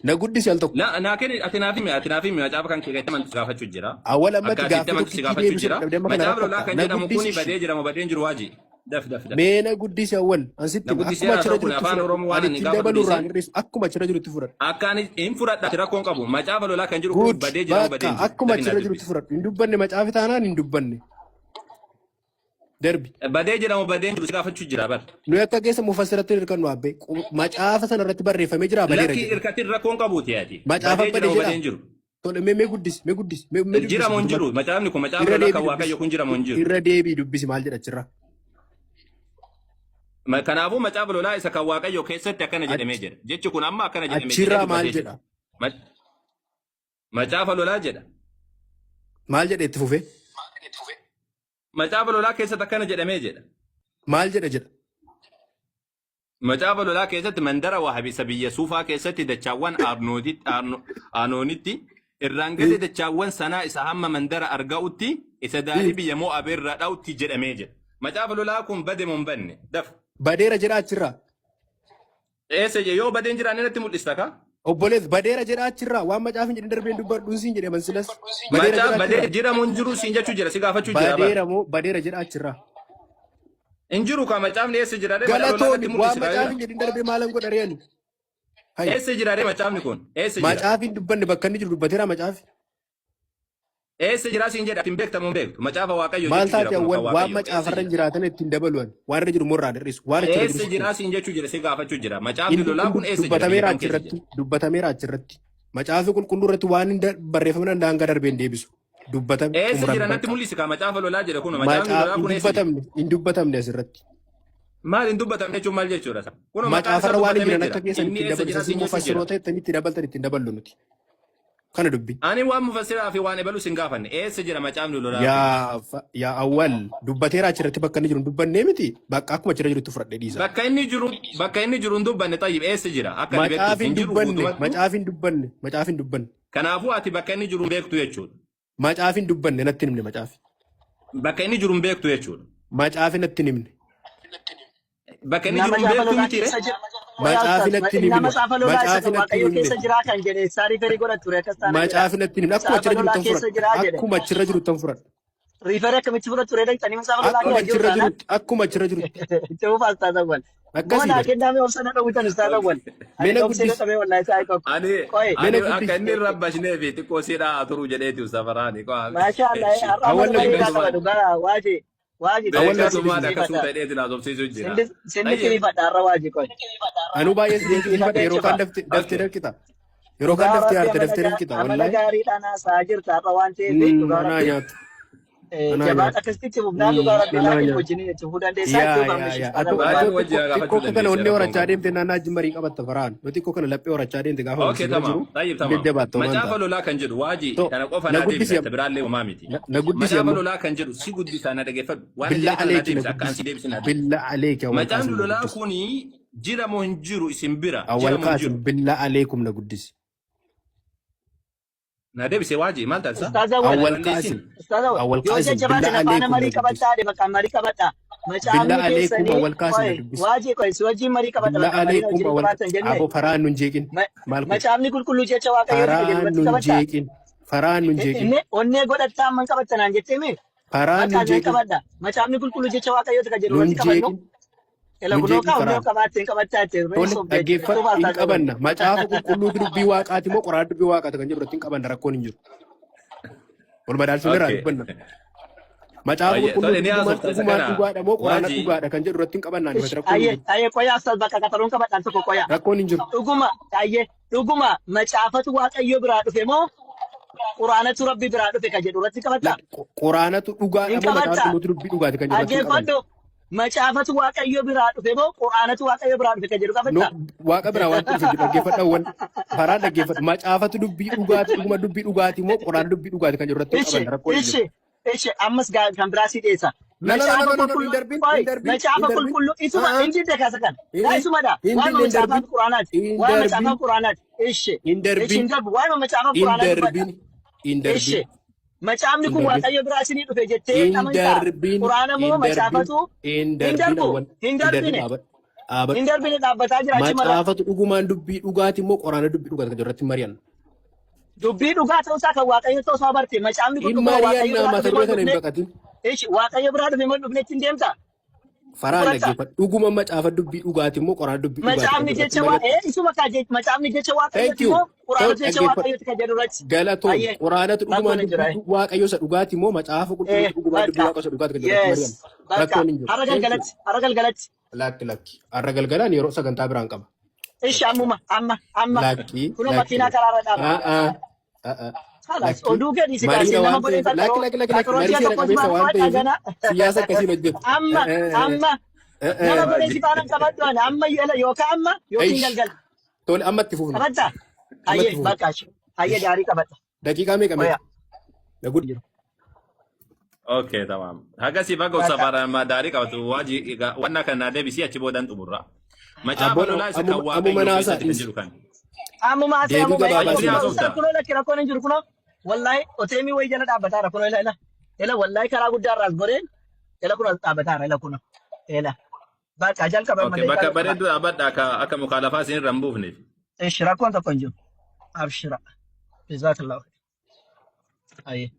Na guddisi al tokko. Naa kenni ati naaf himi macaafa kan kee man gaafachuu jira. Awwal ammatti Akka ati gaaffii man si tokkitti gaafachuu deebisuu jira. dadhabdee amma kana Macaafa lolaa rakkata. kan Na jedhamu kuni guddisi. badee jira moo badeen jiru waaji? Daf. Mee na guddisi awwal. Ansitti Na guddisee akkuma achirra haasa'u kun jirutti afaan fudhadhu. Oromoo waan Ani ani ittiin gaafa dabaluu irraa dubbise. hir'isu akkuma achirra jirutti fudhadhu. Akkaan hin fudhadha rakkoon qabu. Macaafa lolaa kan jiru kun Good. badee jira moo Bakka badeen jiru? akkuma Dafii naa achirra jirutti dubbisi. fudhadhu. Hin dubbanne macaafi taanaan hin dubbanne. Darbi. Badee jira moo badeen jiru si gaafachuu jira bar. Nuyi akka keessa mufassiratti hirkannu abbe. Macaafa sana irratti barreeffamee jira badeera Lakki jedhe. hirkatiin rakkoon qabuuti yaati. Macaafa Badee jira moo badee badeen jedha. jiru? Tole mee guddisi mee guddisi mee dubbisi. Jira moo hin jiru? Macaafni kun macaafa lolaa kan waaqayyo kun jira moo hin jiru? Irra deebii dubbisi maal jedha achirra. Kanaafuu macaafa lolaa isa kan waaqayyo keessatti akkana jedhamee jira. Jechi kun amma akkana jedhamee Achirraa jedhamee maal dubbatee jedha? jira. Macaafa lolaa jedha. Maal jedha itti fufee? Macaafa lolaa keessatti akkana jedhamee jedha. Maal jedha jedha? Macaafa lolaa keessatti mandara wahabisa biyya suufaa keessatti dachaawwan aanoonitti irraan gadi dachaawwan sanaa isa hamma mandara arga'utti isa daarii biyya Mo'aab irraa dha'utti jedhamee jira. Macaafa lolaa kun bade moo hin badne? Daf. Badeera jedha achirraa. Eessa yoo badeen jiraan irratti mul'ista ka? Obbolees badeera jedha achirraa waan macaafin jedhin darbeen dubbadhuun siin jedhe mansilas. Badee jira moo hin jiru siin jechuu jira si gaafachuu jira. Badeera moo badeera jedha achirraa. Hin jiru ka macaafni eessa jira? Galatooni waan macaafin jedhin darbee maalan godha reenu. Eessa jira macaafni kun? Eessa jira? Macaafin dubbanne bakka inni jiru dubbateera macaafi. Eessa jira siin jedha ittiin beektamu hin beektu. Macaafa waaqayyo Maal jechuu jira taate kun awwal kan waan waaqayyo. macaafarra jiraatan ittiin dabaluun waan irra jiru morraa hir'isu waan achirra Eessa jiru. jira siin jechuu jira si gaafachuu jira. Macaafni lolaa kun eessa jira? Dubbatameera Biyya kam keessa achirratti. Dubbatameera achirratti. Macaafi qulqulluu irratti waan barreeffamni daangaa darbeen deebisu. Dubbatame. Eessa jira natti mul'isi ka macaafa lolaa jedha kun macaafni lolaa kun eessa jira? Hin dubbatamne asirratti. Maal hin dubbatamne jechuun maal jechuudha? Kun Macaafarra waan hin jiran akka keessan inni ittiin eessa jira dabalsan siin jechuu jira. mufassiroota ittiin itti dabaltan ittiin daballu nuti. Kana dubbi. Ani waan mufassiraa fi waan ebaluu sin gaafanne eessa jira macaafni lolaa? Yaa awwal dubbateera achirratti bakka inni jiru hin dubbannee miti bakka akkuma achirra jirutti fudhadhee dhiisa. Bakka inni jiru hin dubbanne tayyib eessa jira? Akka ni beektuuf Macaafin hin jiru dubbanne guutumatti. macaafin dubbanne macaafin dubbanne Kanaafuu ati bakka inni jiru hin beektu jechuudha. macaafin dubbanne natti himne macaafi. Bakka inni jiru hin beektu jechuudha. Macaafi natti himne. Bakka inni jiru hin beektu miti re? Macaafi natti himne. Macaafa lolaa isa Macaafi natti waaqayyo keessa himne. jira kan jedhe saarii ferii godhatu ture akkas taana. Macaafi natti himne akkuma achirra jiru tan fudhadha. Akkuma achirra jiru tan fudhadha. Riifera akkamitti fudhatu ture dhaqxanii macaafa lolaa Akkuma kan jiru achirra taanaan. jiru akkuma achirra jiru. Itti fufaas taasawwan. Akkasii Goona dha. kennaame obsana dhawwitan taasawwan. Ani Meena obsee guddis- qabee wallahi isaa qoqqo. Ani Qoy. ani Mana akka inni rabbashnee fi xiqqoo siidhaa turuu jedheeti safaraani. Maasha Allah har'a Awwal mana na bareedaa guddis- qaba dhugaa waajee. Waajib Awal Beeka nasi sumaa bisi. da kasu ta'e dheetin haasofsiisuu jira. Sindi kilifadhaarra waajib qoy. Anu baay'ee si dinqisiifadha yeroo kaan daftee dalqita. Yeroo kaan daftee harte daftee dalqita Amala wallaahi. gaariidhaan haasaa jirta har'a waan ta'eef dhugaa Anaa rabbii nyaatu. Anaa jabaadha nyaatu. akkasitti fufnaan dhugaa rabbii Anaa laakiin nyaatu. wajjin jechuun dandeessaa Yaa iddoo yaa barmishiis yaa. kana Atoo Baay'ee barbaadu. wajjin haa xiqqoo gaafachuu kana onnee dandeesseera horachaa kun. deemte naannaa jimmarii qabatta faraan. Yoo xiqqoo kana laphee horachaa deemte gaafa Okay, horsiisee jiru. tamam. Tayyib, tamam. Deddeebaatoo waan Macaafa ta'a. lolaa kan jedhu waajii To kana qofa na naa guddisi deebisa biraallee homaa miti. na guddisi Macaafa ammoo. lolaa kan jedhu si guddisaa na dhageeffadhu. Waan Billa jedhe kana naa aleeki na deebisa akka ansi guddisi. deebisin haa deebisu. Billa aleeki awwal Macaafni qaasim na lolaa guddisi. kuni jira moo hin jiru isin bira? Awwal Jira moo hin qaasim jiru? billa aleekum na guddisi. Na deebise waajii maal taasisa? Ustaaza wal Awwal Dandeessin. qaasim. ustaaza wal Awwal yoo qaasim jajjabaate billa na faana aleekum na marii guddisi. qabadhaa de bakka marii qabadhaa. Billa Macaafni aleekum keessanii awwal qaasim na qoy dubbisi. waajii qoy si wajjin marii qabadha Billa bakka marii aleekum wajjin awwal qabaatan jenne. aboo faraan nun jeeqin. Maal kun? Macaafni qulqulluu jecha waaqayyoo Faraan jedhurratti nun qabadhaa. jeeqin. Faraan nun jeeqin. Inni onnee godhattaa amman qabattanaan jettee mee? Faraan nun Bakka jeeqin. qabadha. Macaafni qulqulluu jecha waaqayyooti kan Nun jedhurratti qabannu. jeeqin. Ela Nun kunoo jeeqin kaa onnee faraan. qabaatteen qabattaa jettee Tole rees of dhaggeeffadhu hin baasaa qabanna. Macaafa qulqulluutu dubbii waaqaati moo qoraan dubbii waaqaati kan jedhu irratti hin qabanna rakkoon hin jiru. Wal madaalchifne irraa Okay. dubbanna. Macaafa Baay'ee tole qulqulluutu ni haasofta isa dhugumaan kana dhugaadha moo qoraana waajii dhugaadha kan jedhu irratti hin qabannaan irratti rakkoon hin Ayyee jiru. ayyee qoyaa asal bakka qaxaroon qabadhaan tokko qoyaa. Rakkoon hin jiru. Dhuguma macaafatu waaqayyo biraa dhufe moo quraanatu rabbi biraa dhufe kan jedhu irratti qabattaa? Qoraanatu dhugaadha Hin moo macaafa qabattaa? qulqulluutu dubbii dhugaati kan jedhu irratti hin qabanna. Dhaggeeffadhu macaafatu waaqayyo biraa dhufe moo quraanatu waaqayyo biraa dhufe kan jedhu No, qabattaa? waaqa biraa waan dhufe dhaggeeffadhaawwan faraan dhaggeeffadhu. Macaafatu dubbii dhugaati dhuguma dubbii dhugaati moo qoraan dubbii dhugaati kan jedhu irratti hin Ishi qabanna rakkoon hin jiru. ishi ammas kan biraa si dhiyeessa. No, no, no, Macaafa no, no, no, hin qulqulluu darbin, qoy hin darbin, macaafa hin darbin. qulqulluu isuma Ah, hin jidde kaasa kan. hin Yaa isumadha hin waanuma dille hin macaafa darbin, quraanaati. hin Waan darbin, macaafa quraanaati. Ishi hin ishi darbin, hin darbu waanuma macaafa hin quraanaati dubbadha. darbin, hin Ishi darbin, macaafni hin kun darbin, waaqayyo biraa isinii dhufe jettee hin amantaa? darbin, Quraana moo hin darbin, macaafatu hin hin darbin darbu awwan, hin hin darbin darbine dhaabadhu. hin darbine dhaabbataa jira achi mara. Macaafatu dhugumaan dubbii dhugaati moo qoraana dubbii dhugaati kan jedhu irratti hin mari'annu. Dubbii dhugaa ta'uusaa kan waaqayyo ta'uusaa barte macaafni kun Hin dhuguma waaqayyo mari'annaa biraa mata dhufe moo duree kana hin dhufne? baqatin. Ishi waaqayyo biraa dhufe moo dhufne ittiin deemta? Faraan Fudhatta. dhaggeeffadhu. Dhuguma macaafa dubbii dhugaati moo qoraana dubbii dhugaati kan Macaafni jedhu irratti jecha hin mari'attu. isuma macaafni jecha Thank waaqayyooti you. moo Tol quraanatu jecha dhaggeeffadhu. waaqayyooti kan jedhu irratti? Galatoon Ayyee qoraanatu dhugumaan rakkoon hin jira. dubbii waaqayyo isa dhugaati moo macaafa qulqulluutu dhugumaan dubbii Bakka waaqa isa dhugaati kan jedhu irratti yes mari'annu. bakka Rakkoon hin jiru. har'a Thank you. galgalatti har'a galgalatti Lakki lakki. Har'a galgalaan yeroo sagantaa biraan qaba. ishi amma Lakki kunoo lakki. makiinaa karaarra dhaaba. Salas Lakki. oduu gadi si Mariidha kaasee nama waan godhee ta'eef lakki lakki lakki lakki marii seera qabeessa waan ta'eef siyaasa akkasiin hojjetu. amma nama godhee si faana qabadhu ani amma yookaan yookiin galgala Tole amma itti fufna. qabadda. Amma Ayyee itti fufna. bakka ayyee gaarii qabadda. Daqiiqaa meeqa Qoyaa meeqa? Nagud jiru. Okay, tamam. Hagasi baga bakka usafara madari qabatu waji wanna kan na deebisi achi boodan xumurra. Macaafa Abboon lolaa isa kan ammuma waaqayyo naasaa keessatti kan jiru kan. amma asii deebii amma gabaabaa Waajjirri siin haasofta. kunoo lakki rakkoon hin jiru kunoo wallahi oteemii wayii jala dhaabbataara kunoo ila wallahi karaa guddaarraas godheen ila kunoo dhaabbataara ila kunoo ila bakka jalqaban Okay, malee bakka ila bareedu abadda akka mukaalafaa isin irra hin buufneef. ishi rakkoon tokko hin jiru abshira jazaakallahu ayyee